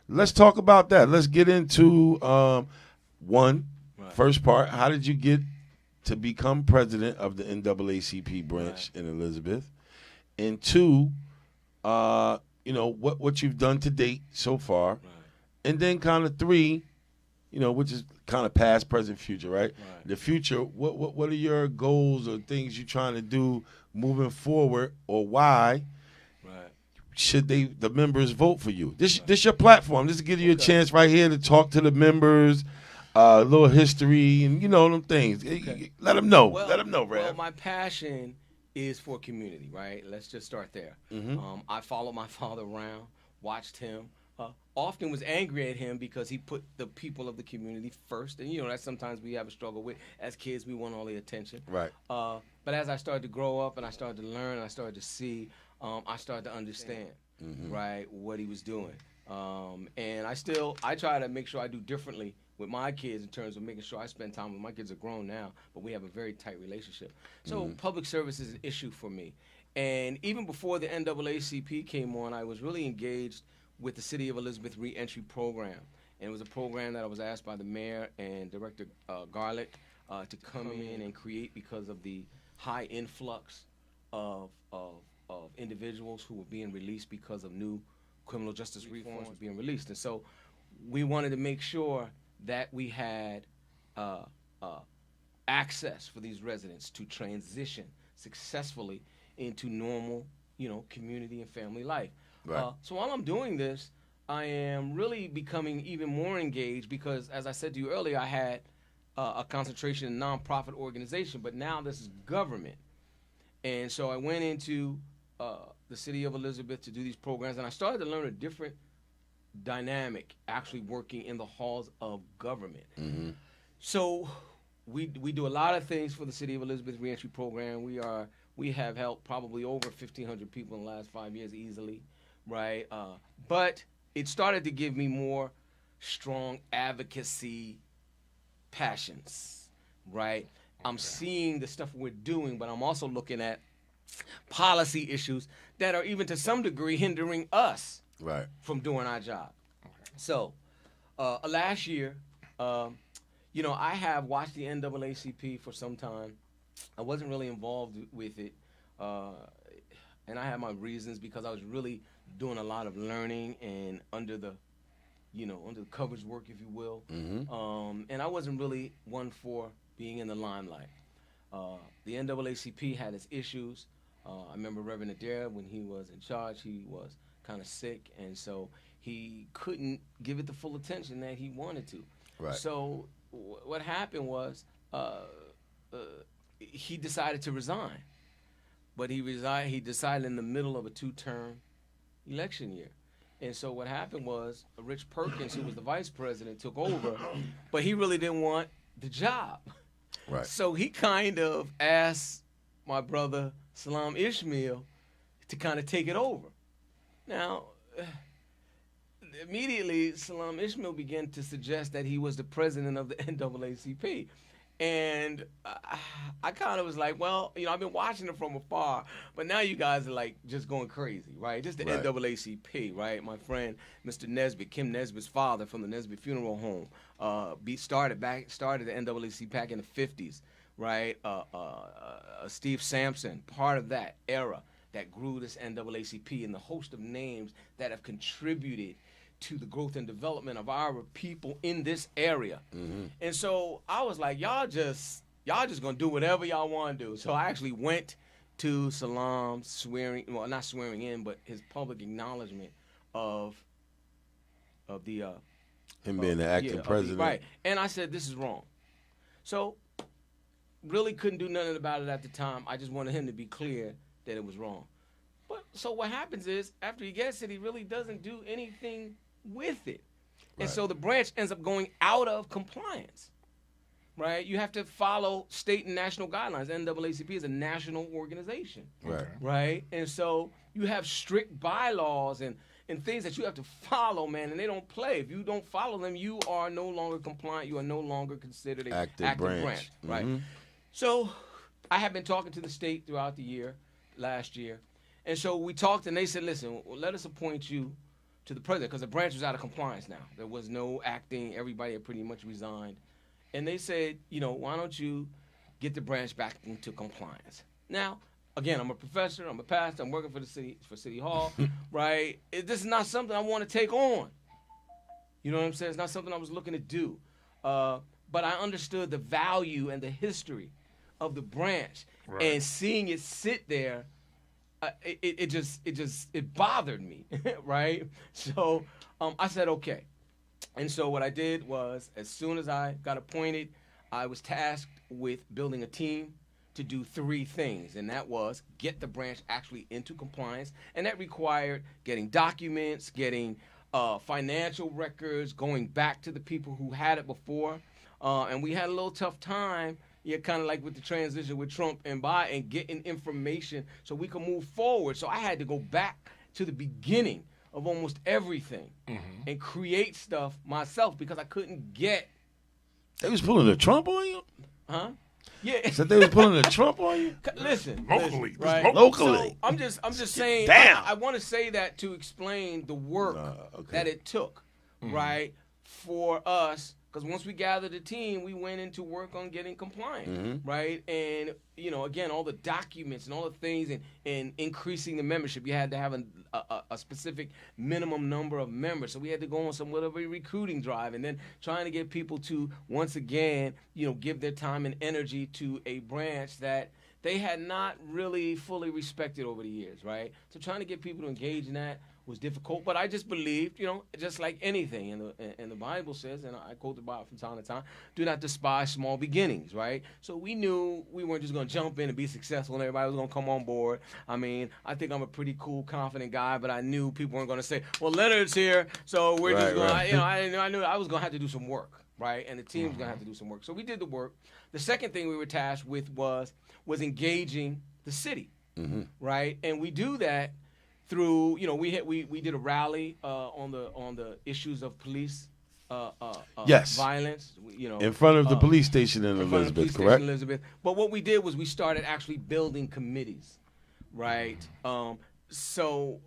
Let's talk about that. Let's get into first part. How did you get to become president of the NAACP branch in Elizabeth? And two, what you've done to date so far, right. And then kind of three, which is kind of past, present, future, right? The future, what are your goals or things you're trying to do moving forward, or why should the members vote for you? This your platform. This gives you a chance right here to talk to the members, a little history, and them things. Okay. Let them know. Let them know, Brad. Well, my passion is for community, right? Let's just start there. Mm-hmm. I followed my father around, watched him, often was angry at him because he put the people of the community first. And, that's sometimes we have a struggle with. As kids, we want all the attention. Right. But as I started to grow up and I started to learn and I started to see, I started to understand, right, what he was doing. And I try to make sure I do differently with my kids in terms of making sure I spend time with my kids. Are grown now, but we have a very tight relationship. So public service is an issue for me. And even before the NAACP came on, I was really engaged with the City of Elizabeth Reentry Program. And it was a program that I was asked by the mayor and Director Garlick to come in and create because of the high influx of individuals who were being released because of new criminal justice reforms being released. And so we wanted to make sure that we had access for these residents to transition successfully into normal, community and family life. Right. So while I'm doing this, I am really becoming even more engaged because, as I said to you earlier, I had a concentration in nonprofit organization, but now this is government. And so I went into the city of Elizabeth to do these programs, and I started to learn a different dynamic actually working in the halls of government. Mm-hmm. So we do a lot of things for the city of Elizabeth reentry program. We have helped probably over 1,500 people in the last 5 years easily, right? But it started to give me more strong advocacy passions, right? I'm seeing the stuff we're doing, but I'm also looking at policy issues that are even to some degree hindering us from doing our job. So last year, I have watched the NAACP for some time. I wasn't really involved with it, and I had my reasons because I was really doing a lot of learning and under the covers work, if you will. Mm-hmm. And I wasn't really one for being in the limelight. The NAACP had its issues. I remember Reverend Adair, when he was in charge, he was kind of sick, and so he couldn't give it the full attention that he wanted to. Right. So what happened was he decided to resign, but he decided in the middle of a 2-term election year. And so what happened was Rich Perkins, who was the vice president, took over, but he really didn't want the job. Right. So he kind of asked my brother Salam Ishmael to kind of take it over. Now, immediately Salam Ishmael began to suggest that he was the president of the NAACP. And I kind of was like, well, I've been watching it from afar, but now you guys are like just going crazy, right? This is the NAACP, right? My friend, Mr. Nesbitt, Kim Nesbitt's father from the Nesbitt Funeral Home, started the NAACP back in the 50s, right? Steve Sampson, part of that era that grew this NAACP, and the host of names that have contributed to the growth and development of our people in this area. Mm-hmm. And so I was like, y'all just gonna do whatever y'all want to do. So I actually went to Salam's not swearing in, but his public acknowledgement of the him being the acting president. Right. And I said, this is wrong. So really couldn't do nothing about it at the time. I just wanted him to be clear that it was wrong. But so what happens is, after he gets it, he really doesn't do anything with it. And so the branch ends up going out of compliance, right? You have to follow state and national guidelines. NAACP is a national organization, right? And so you have strict bylaws and things that you have to follow, man, and they don't play. If you don't follow them, you are no longer compliant. You are no longer considered an active branch, right? Mm-hmm. So I have been talking to the state throughout the year, last year, and so we talked, and they said, listen, let us appoint you to the president, because the branch was out of compliance now. There was no acting. Everybody had pretty much resigned. And they said, why don't you get the branch back into compliance? Now, again, I'm a professor. I'm a pastor. I'm working for City Hall, right? This is not something I want to take on. You know what I'm saying? It's not something I was looking to do. But I understood the value and the history of the branch. Right. And seeing it sit there, it bothered me, right? So I said, okay. And so what I did was, as soon as I got appointed, I was tasked with building a team to do 3 things, and that was get the branch actually into compliance, and that required getting documents, getting financial records, going back to the people who had it before, and we had a little tough time. Yeah, kind of like with the transition with Trump and Biden, and getting information so we could move forward. So I had to go back to the beginning of almost everything and create stuff myself because I couldn't get. They was pulling a Trump on you? Huh? Yeah. So they was pulling a Trump on you? Listen. Locally. Right? Locally. So I'm just saying. Damn. I want to say that to explain the work that it took, right, for us. Because once we gathered a team, we went into work on getting compliant, right? And, again, all the documents and all the things and increasing the membership. You had to have a specific minimum number of members. So we had to go on some whatever recruiting drive and then trying to get people to, once again, give their time and energy to a branch that they had not really fully respected over the years, right? So trying to get people to engage in that was difficult, but I just believed, just like anything, and the Bible says, and I quote the Bible from time to time, do not despise small beginnings, right? So we knew we weren't just going to jump in and be successful and everybody was going to come on board. I mean, I think I'm a pretty cool, confident guy, but I knew people weren't going to say, well, Leonard's here, so we're just going to, I knew I was going to have to do some work, right? And the team was going to have to do some work. So we did the work. The second thing we were tasked with was engaging the city, right? And we do that through, we did a rally on the issues of police violence. In front of the police station in Elizabeth, correct? But what we did was we started actually building committees, right? So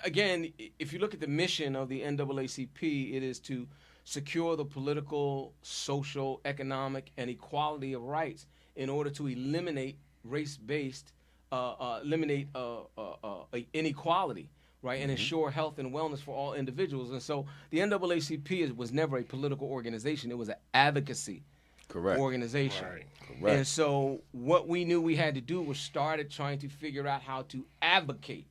again, if you look at the mission of the NAACP, it is to secure the political, social, economic, and equality of rights in order to eliminate race-based, inequality, right, and ensure health and wellness for all individuals. And so the NAACP was never a political organization. It was an advocacy organization. Right. Correct. And so what we knew we had to do was started trying to figure out how to advocate,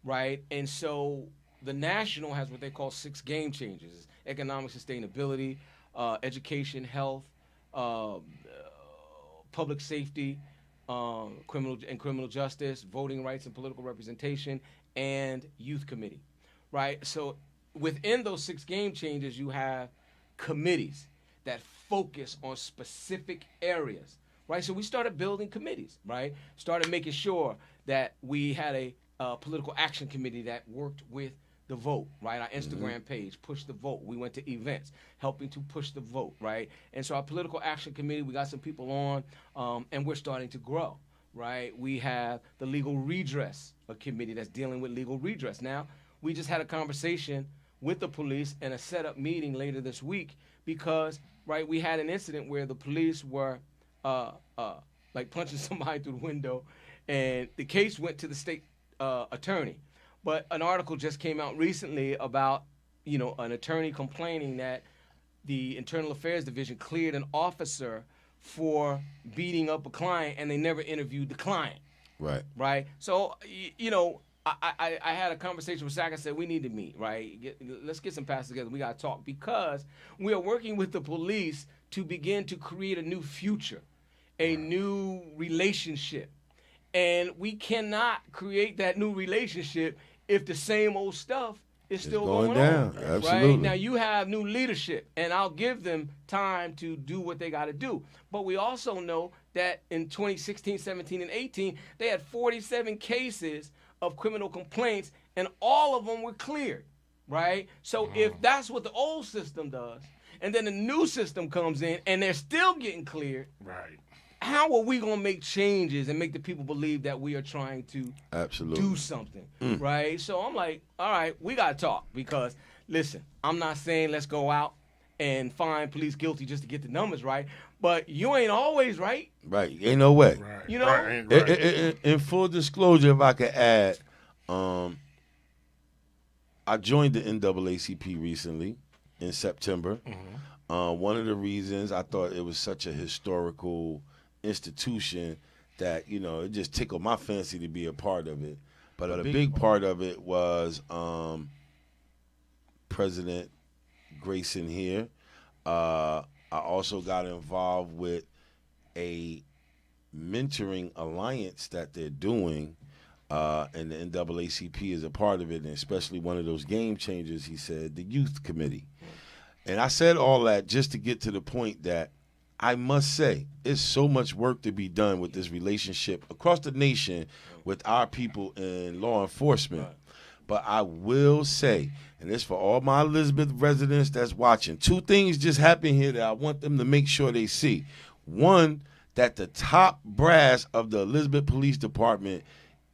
right? And so the national has what they call 6 game changers: economic sustainability, education, health, public safety, criminal justice, voting rights and political representation, and youth committee, right? So within those 6 game changers, you have committees that focus on specific areas, right? So we started building committees, right? Started making sure that we had a political action committee that worked with the vote, right? Our Instagram page, Push the Vote. We went to events helping to push the vote, right? And so our political action committee, we got some people on, and we're starting to grow, right? We have the legal redress, a committee that's dealing with legal redress. Now, we just had a conversation with the police and a set-up meeting later this week because, right, we had an incident where the police were like punching somebody through the window, and the case went to the state attorney. But an article just came out recently about, an attorney complaining that the Internal Affairs Division cleared an officer for beating up a client, and they never interviewed the client. Right. Right. So, I had a conversation with Zach. I said, we need to meet, right? Let's get some passes together. We got to talk because we are working with the police to begin to create a new future, a new relationship. And we cannot create that new relationship if the same old stuff is still going down. On. Absolutely. Right? Now, you have new leadership, and I'll give them time to do what they got to do. But we also know that in 2016, 17, and 18, they had 47 cases of criminal complaints, and all of them were cleared, right? So if that's what the old system does, and then the new system comes in, and they're still getting cleared, Right. how are we going to make changes and make the people believe that we are trying to do something, right? So I'm like, all right, we got to talk because, listen, I'm not saying let's go out and find police guilty just to get the numbers right, but you ain't always right. Right. Ain't no way. Right. You know? Right. In full disclosure, if I could add, I joined the NAACP recently in September. One of the reasons I thought it was such a historical institution that, it just tickled my fancy to be a part of it. But a big part of it was President Grayson here. I also got involved with a mentoring alliance that they're doing, and the NAACP is a part of it, and especially one of those game changers, he said, the youth committee. And I said all that just to get to the point that I must say, it's so much work to be done with this relationship across the nation with our people in law enforcement. Right. But I will say, and this for all my Elizabeth residents that's watching, 2 things just happened here that I want them to make sure they see. One, that the top brass of the Elizabeth Police Department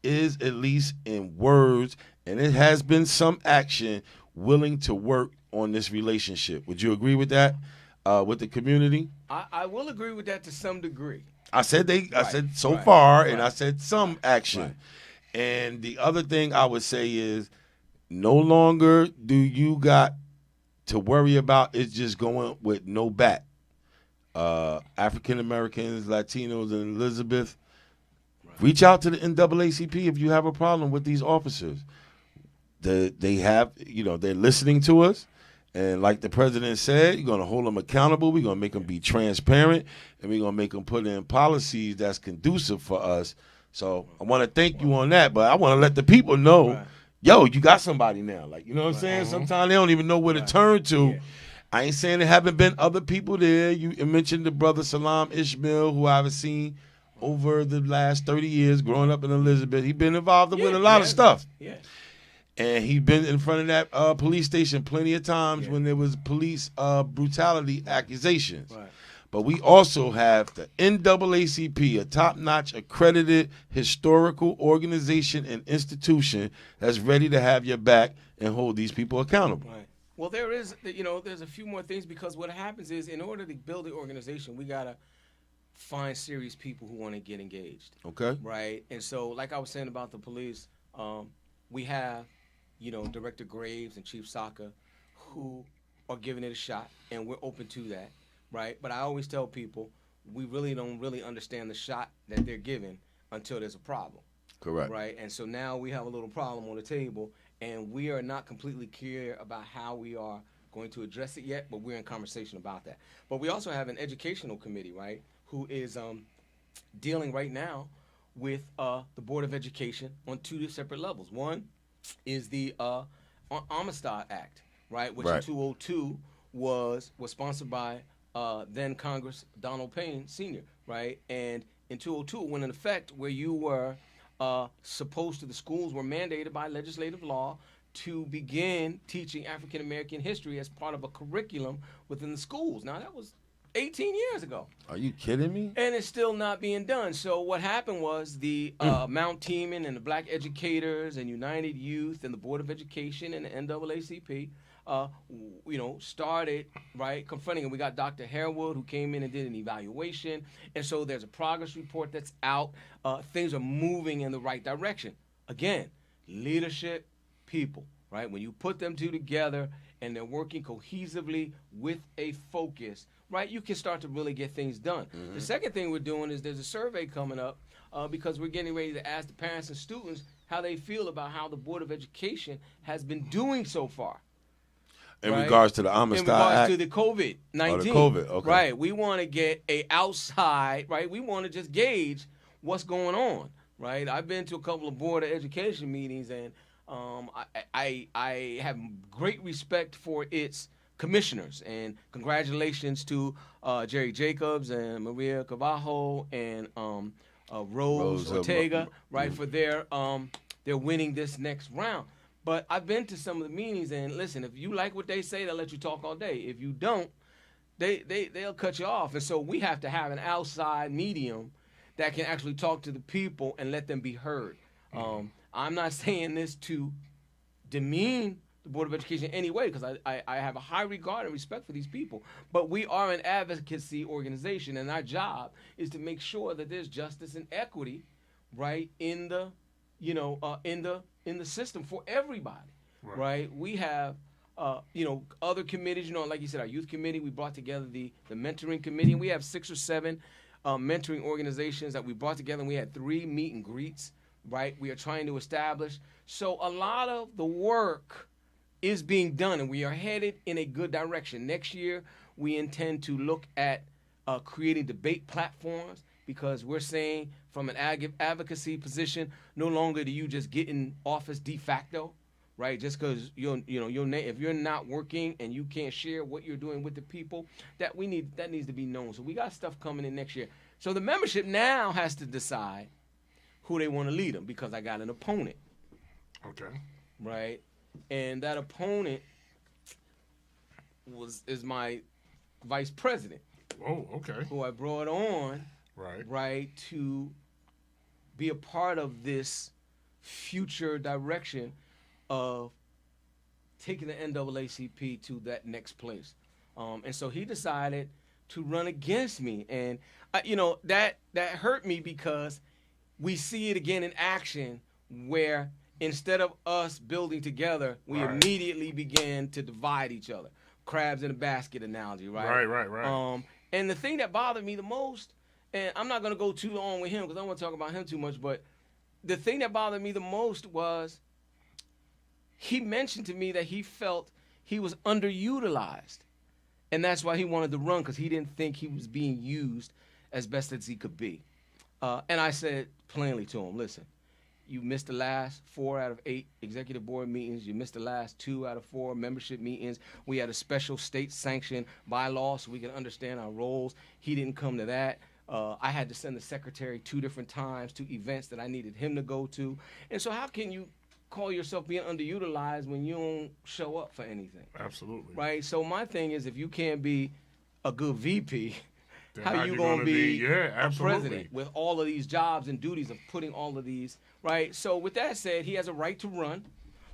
is, at least in words, and it has been some action, willing to work on this relationship. Would you agree with that? with the community. I will agree with that to some degree. I said Right, said so right, far, and right, I said some action. right. And the other thing I would say is, no longer do you got to worry about it just going with no bat. African Americans, Latinos, and Elizabeth, reach out to the NAACP if you have a problem with these officers. They have, they're listening to us. And like the president said, you're going to hold them accountable. We're going to make them be transparent, and we're going to make them put in policies that's conducive for us. So I want to thank you on that, but I want to let the people know, yo, you got somebody now. Like, you know what I'm saying? Sometimes they don't even know where to turn to. Yeah. I ain't saying there haven't been other people there. You mentioned the brother Salam Ishmael, who I've seen over the last 30 years growing up in Elizabeth. He's been involved with a lot of stuff. Yeah. And he's been in front of that police station plenty of times when there was police brutality accusations. Right. But we also have the NAACP, a top-notch accredited historical organization and institution that's ready to have your back and hold these people accountable. Right. Well, there's a few more things, because what happens is, in order to build the organization, we got to find serious people who want to get engaged. Okay. Right. And so, like I was saying about the police, we have, Director Graves and Chief Saka, who are giving it a shot, and we're open to that, right? But I always tell people, we really don't understand the shot that they're giving until there's a problem. Correct. Right? And so now we have a little problem on the table, and we are not completely clear about how we are going to address it yet, but we're in conversation about that. But we also have an educational committee, right, who is dealing right now with the Board of Education on two separate levels. One is the Amistad Act, right, which in 2002 was sponsored by then Congress Donald Payne Sr., right? And in 2002 it went in effect, where you were supposed to, the schools were mandated by legislative law to begin teaching African American history as part of a curriculum within the schools. Now, that was 18 years ago. Are you kidding me? And it's still not being done. So what happened was the Mount Teeman and the Black Educators and United Youth and the Board of Education and the NAACP, started, right, confronting. And we got Dr. Harewood, who came in and did an evaluation. And so there's a progress report that's out. Things are moving in the right direction. Again, leadership, people, right? When you put them two together and they're working cohesively with a focus, right, you can start to really get things done. Mm-hmm. The second thing we're doing is there's a survey coming up because we're getting ready to ask the parents and students how they feel about how the Board of Education has been doing so far. In regards to the Amistad Act? In regards to the COVID-19. Oh, the COVID, okay. Right. We want to get a outside, right, we want to just gauge what's going on, right? I've been to a couple of Board of Education meetings, and I have great respect for its commissioners, and congratulations to Jerry Jacobs and Maria Cavajo and Rose Ortega, right, for their winning this next round. But I've been to some of the meetings, and listen, if you like what they say, they'll let you talk all day. If you don't, they'll cut you off. And so we have to have an outside medium that can actually talk to the people and let them be heard. I'm not saying this to demean the Board of Education in any way, because I have a high regard and respect for these people. But we are an advocacy organization, and our job is to make sure that there's justice and equity, right, in the system for everybody, right? We have other committees, like you said, our youth committee. We brought together the mentoring committee, and we have 6 or 7 mentoring organizations that we brought together, and we had 3 meet and greets, right? We are trying to establish. So a lot of the work is being done, and we are headed in a good direction. Next year, we intend to look at creating debate platforms, because we're saying from an advocacy position, no longer do you just get in office de facto, right? Just because if you're not working and you can't share what you're doing with the people, that needs to be known. So we got stuff coming in next year. So the membership now has to decide who they want to lead them, because I got an opponent. Okay. Right, and that opponent is my vice president. Oh, okay. Who I brought on. Right, to be a part of this future direction of taking the NAACP to that next place. And so he decided to run against me. And, that hurt me because we see it again in action where instead of us building together, we immediately began to divide each other. Crabs in a basket analogy, right? Right. And the thing that bothered me the most, and I'm not going to go too long with him because I don't want to talk about him too much, but the thing that bothered me the most was he mentioned to me that he felt he was underutilized. And that's why he wanted to run, because he didn't think he was being used as best as he could be. And I said plainly to him, listen, you missed the last 4 out of 8 executive board meetings. You missed the last 2 out of 4 membership meetings. We had a special state-sanctioned bylaw so we can understand our roles. He didn't come to that. I had to send the secretary 2 different times to events that I needed him to go to. And so how can you call yourself being underutilized when you don't show up for anything? Absolutely. Right? So my thing is, if you can't be a good VP, Then how you going to be a absolutely. president with all of these jobs and duties of putting all of these, right? So with that said, he has a right to run,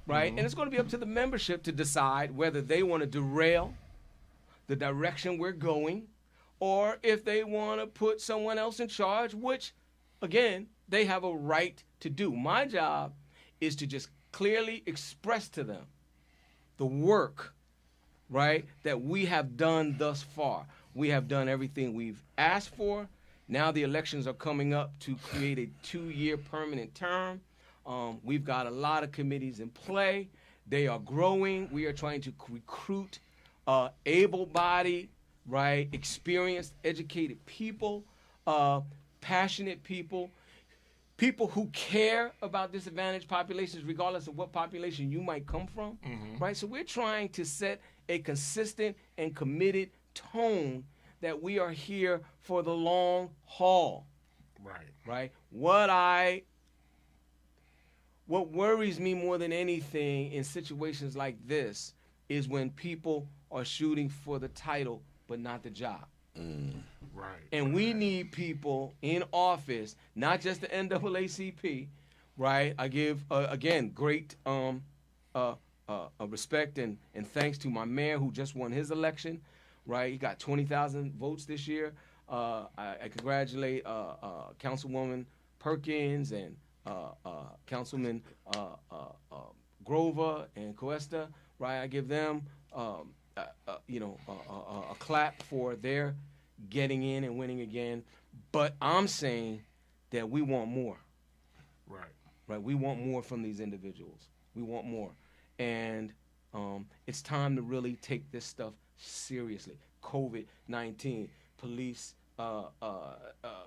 right? And it's going to be up to the membership to decide whether they want to derail the direction we're going, or if they want to put someone else in charge, which, again, they have a right to do. My job is to just clearly express to them the work, right, that we have done thus far. We have done everything we've asked for. Now the elections are coming up to create a 2-year permanent term. We've got a lot of committees in play. They are growing. We are trying to recruit able-bodied, right, experienced, educated people, passionate people, people who care about disadvantaged populations, regardless of what population you might come from, right? So we're trying to set a consistent and committed tone that we are here for the long haul. Right? What worries me more than anything in situations like this is when people are shooting for the title but not the job. And we need people in office, not just the NAACP, right? I give, again, great respect and thanks to my mayor who just won his election, right? He got 20,000 votes this year. I congratulate Councilwoman Perkins and Councilman Grover and Cuesta, right? I give them, a clap for their getting in and winning again. But I'm saying that we want more. Right? We want more from these individuals. We want more. And it's time to really take this stuff seriously. COVID-19, police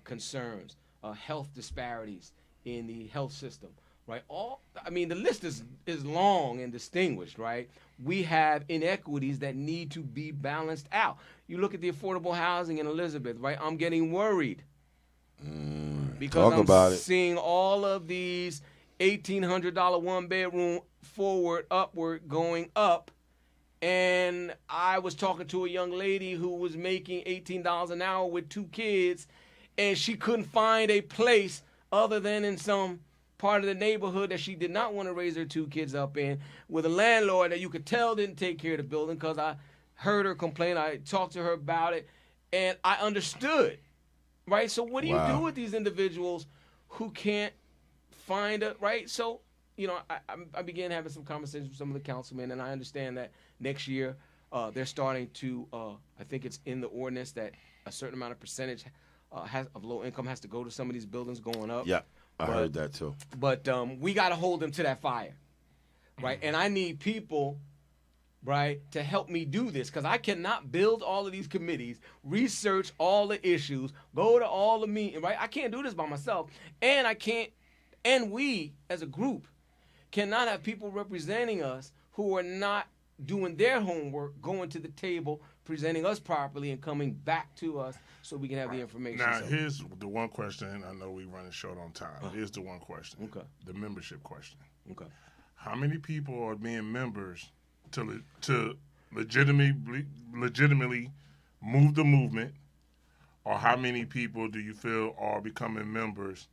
concerns, health disparities in the health system, right? The list is long and distinguished, right? We have inequities that need to be balanced out. You look at the affordable housing in Elizabeth, right? I'm getting worried because I'm seeing all of these $1,800 one-bedroom upward going up. And I was talking to a young lady who was making $18 an hour with 2 kids, and she couldn't find a place other than in some part of the neighborhood that she did not want to raise her 2 kids up in, with a landlord that you could tell didn't take care of the building, because I heard her complain. I talked to her about it, and I understood, right? So what do you do with these individuals who can't find a, right? So, I began having some conversations with some of the councilmen, and I understand that next year they're starting to, I think it's in the ordinance that a certain amount of percentage of low income has to go to some of these buildings going up. Yeah, I heard that too. But we got to hold them to that fire, right? And I need people, right, to help me do this, because I cannot build all of these committees, research all the issues, go to all the meetings, right? I can't do this by myself, and I can't, and we as a group cannot have people representing us who are not doing their homework, going to the table, presenting us properly, and coming back to us so we can have the information. Now, here's the one question. I know we're running short on time. Here's the one question. Okay. The membership question. Okay. How many people are being members to legitimately move the movement, or how many people do you feel are becoming members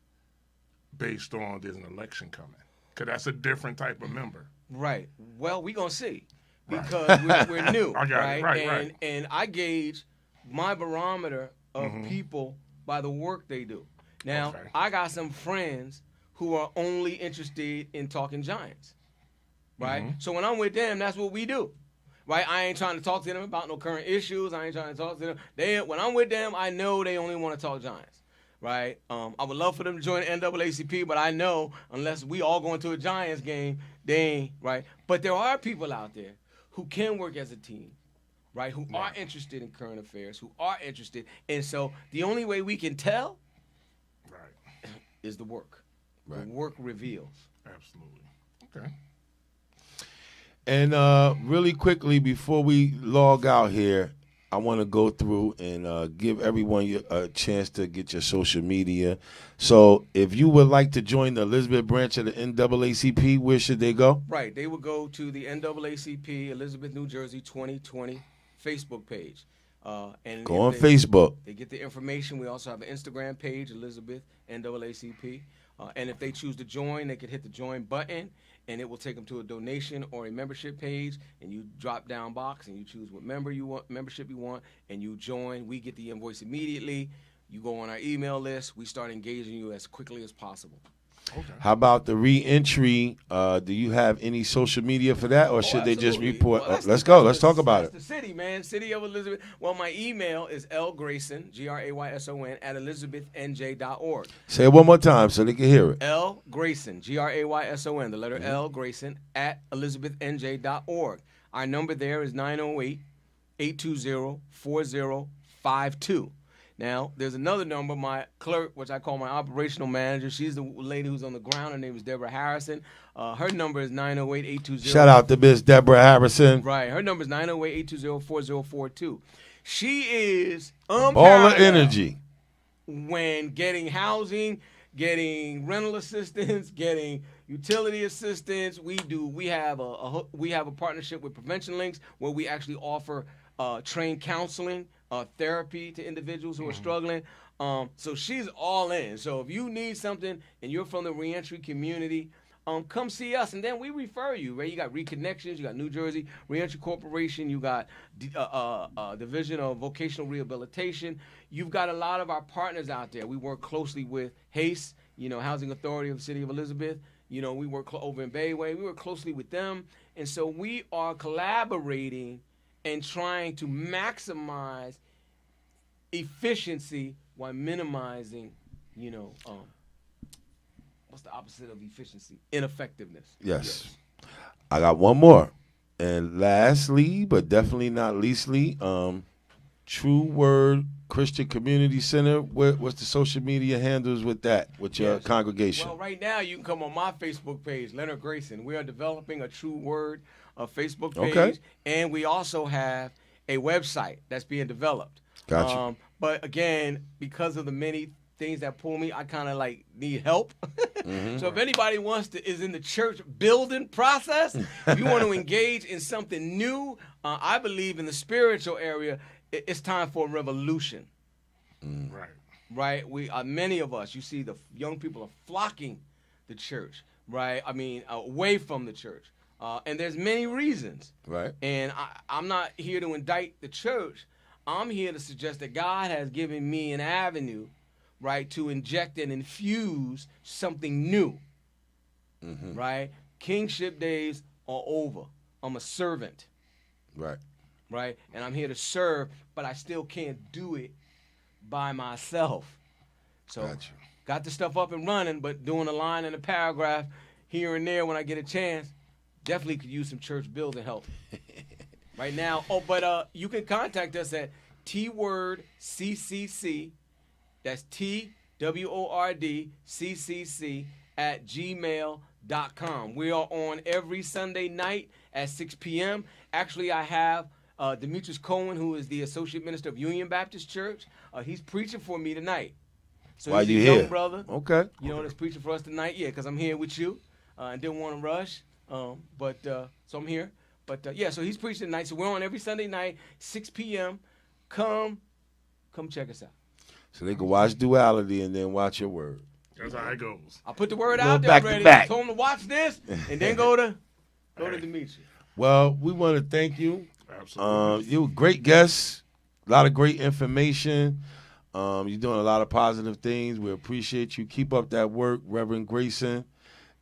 based on there's an election coming? Because that's a different type of member. Right. Well, we're going to see. because we're new, I got it. Right. And I gauge my barometer of people by the work they do. Now, I got some friends who are only interested in talking Giants, right? So when I'm with them, that's what we do, right? I ain't trying to talk to them about no current issues. I ain't trying to talk to them. When I'm with them, I know they only want to talk Giants, right? I would love for them to join the NAACP, but I know unless we all go into a Giants game, they ain't, right? But there are people out there who can work as a team, right, who are interested in current affairs, who are interested. And so the only way we can tell is the work. Right. The work reveals. Absolutely. Okay. And really quickly, before we log out here, I want to go through and give everyone a chance to get your social media. So if you would like to join the Elizabeth branch of the NAACP, where should they go? Right. They would go to the NAACP Elizabeth, New Jersey 2020 Facebook page. And go on Facebook. They get the information. We also have an Instagram page, Elizabeth NAACP. And if they choose to join, they could hit the join button, and it will take them to a donation or a membership page. And you drop down box, and you choose what membership you want, and you join. We get the invoice immediately. You go on our email list. We start engaging you as quickly as possible. Okay. How about the re-entry? Do you have any social media for that, or should they just report? Well, let's go. Let's talk about it. The city, man. City of Elizabeth. Well, my email is lgrayson, Grayson, at elizabethnj.org. Say it one more time so they can hear it. lgrayson, Grayson, the letter L, Grayson, at elizabethnj.org. Our number there is 908-820-4052. Now, there's another number, my clerk, which I call my operational manager. She's the lady who's on the ground. Her name is Deborah Harrison. Her number is 908-820. Shout out to Miss Deborah Harrison. Right. Her number is 908-820-4042. She is ball of energy when getting housing, getting rental assistance, getting utility assistance. We have a partnership with Prevention Links where we actually offer trained counseling, therapy to individuals who are struggling. So she's all in. So if you need something and you're from the reentry community, come see us, and then we refer you. Right? You got Reconnections, you got New Jersey Reentry Corporation, you got Division of Vocational Rehabilitation. You've got a lot of our partners out there. We work closely with HACE, Housing Authority of the City of Elizabeth. We work over in Bayway. We work closely with them, and so we are collaborating and trying to maximize efficiency while minimizing, what's the opposite of efficiency? Ineffectiveness. Yes. I got one more. And lastly, but definitely not leastly, True Word Christian Community Center. What's the social media handles with that, with your congregation? Well, right now you can come on my Facebook page, Leonard Grayson. We are developing a True Word Facebook page, and we also have a website that's being developed. Gotcha. But again, because of the many things that pull me, I kind of need help. So if anybody is in the church building process, if you want to engage in something new, I believe in the spiritual area, it's time for a revolution. Right. Many of us, you see, the young people are flocking the church. Right. I mean, away from the church. And there's many reasons. Right. And I'm not here to indict the church. I'm here to suggest that God has given me an avenue, right, to inject and infuse something new. Right? Kingship days are over. I'm a servant. Right. Right? And I'm here to serve, but I still can't do it by myself. So got the stuff up and running, but doing a line and a paragraph here and there when I get a chance. Definitely could use some church building help right now. But you can contact us at twordccc, that's TWORDCCC @gmail.com. We are on every Sunday night at 6 p.m. Actually, I have Demetrius Cohen, who is the Associate Minister of Union Baptist Church. He's preaching for me tonight. So Why he's you a here? young brother. Okay. That's preaching for us tonight. Yeah, because I'm here with you. And didn't want to rush. So I'm here. But so he's preaching tonight. So we're on every Sunday night, 6 p.m. Come check us out. So they can watch Duality and then watch your word. That's how it goes. I put the word out there back already. to back. Told him to watch this and then go to Demetrius. Well, we want to thank you. Absolutely. You were a great guest. A lot of great information. You're doing a lot of positive things. We appreciate you. Keep up that work, Reverend Grayson.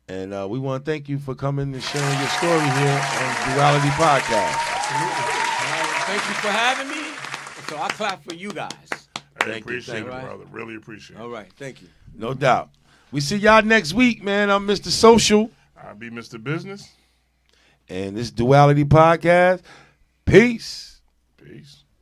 And we want to thank you for coming and sharing your story here on Duality Podcast. Thank you for having me. So I clap for you guys. I appreciate it, you. brother. Really appreciate it. All right. Thank you. No doubt. We see y'all next week, man. I'm Mr. Social. I'll be Mr. Business. And this Duality Podcast. Peace. Peace.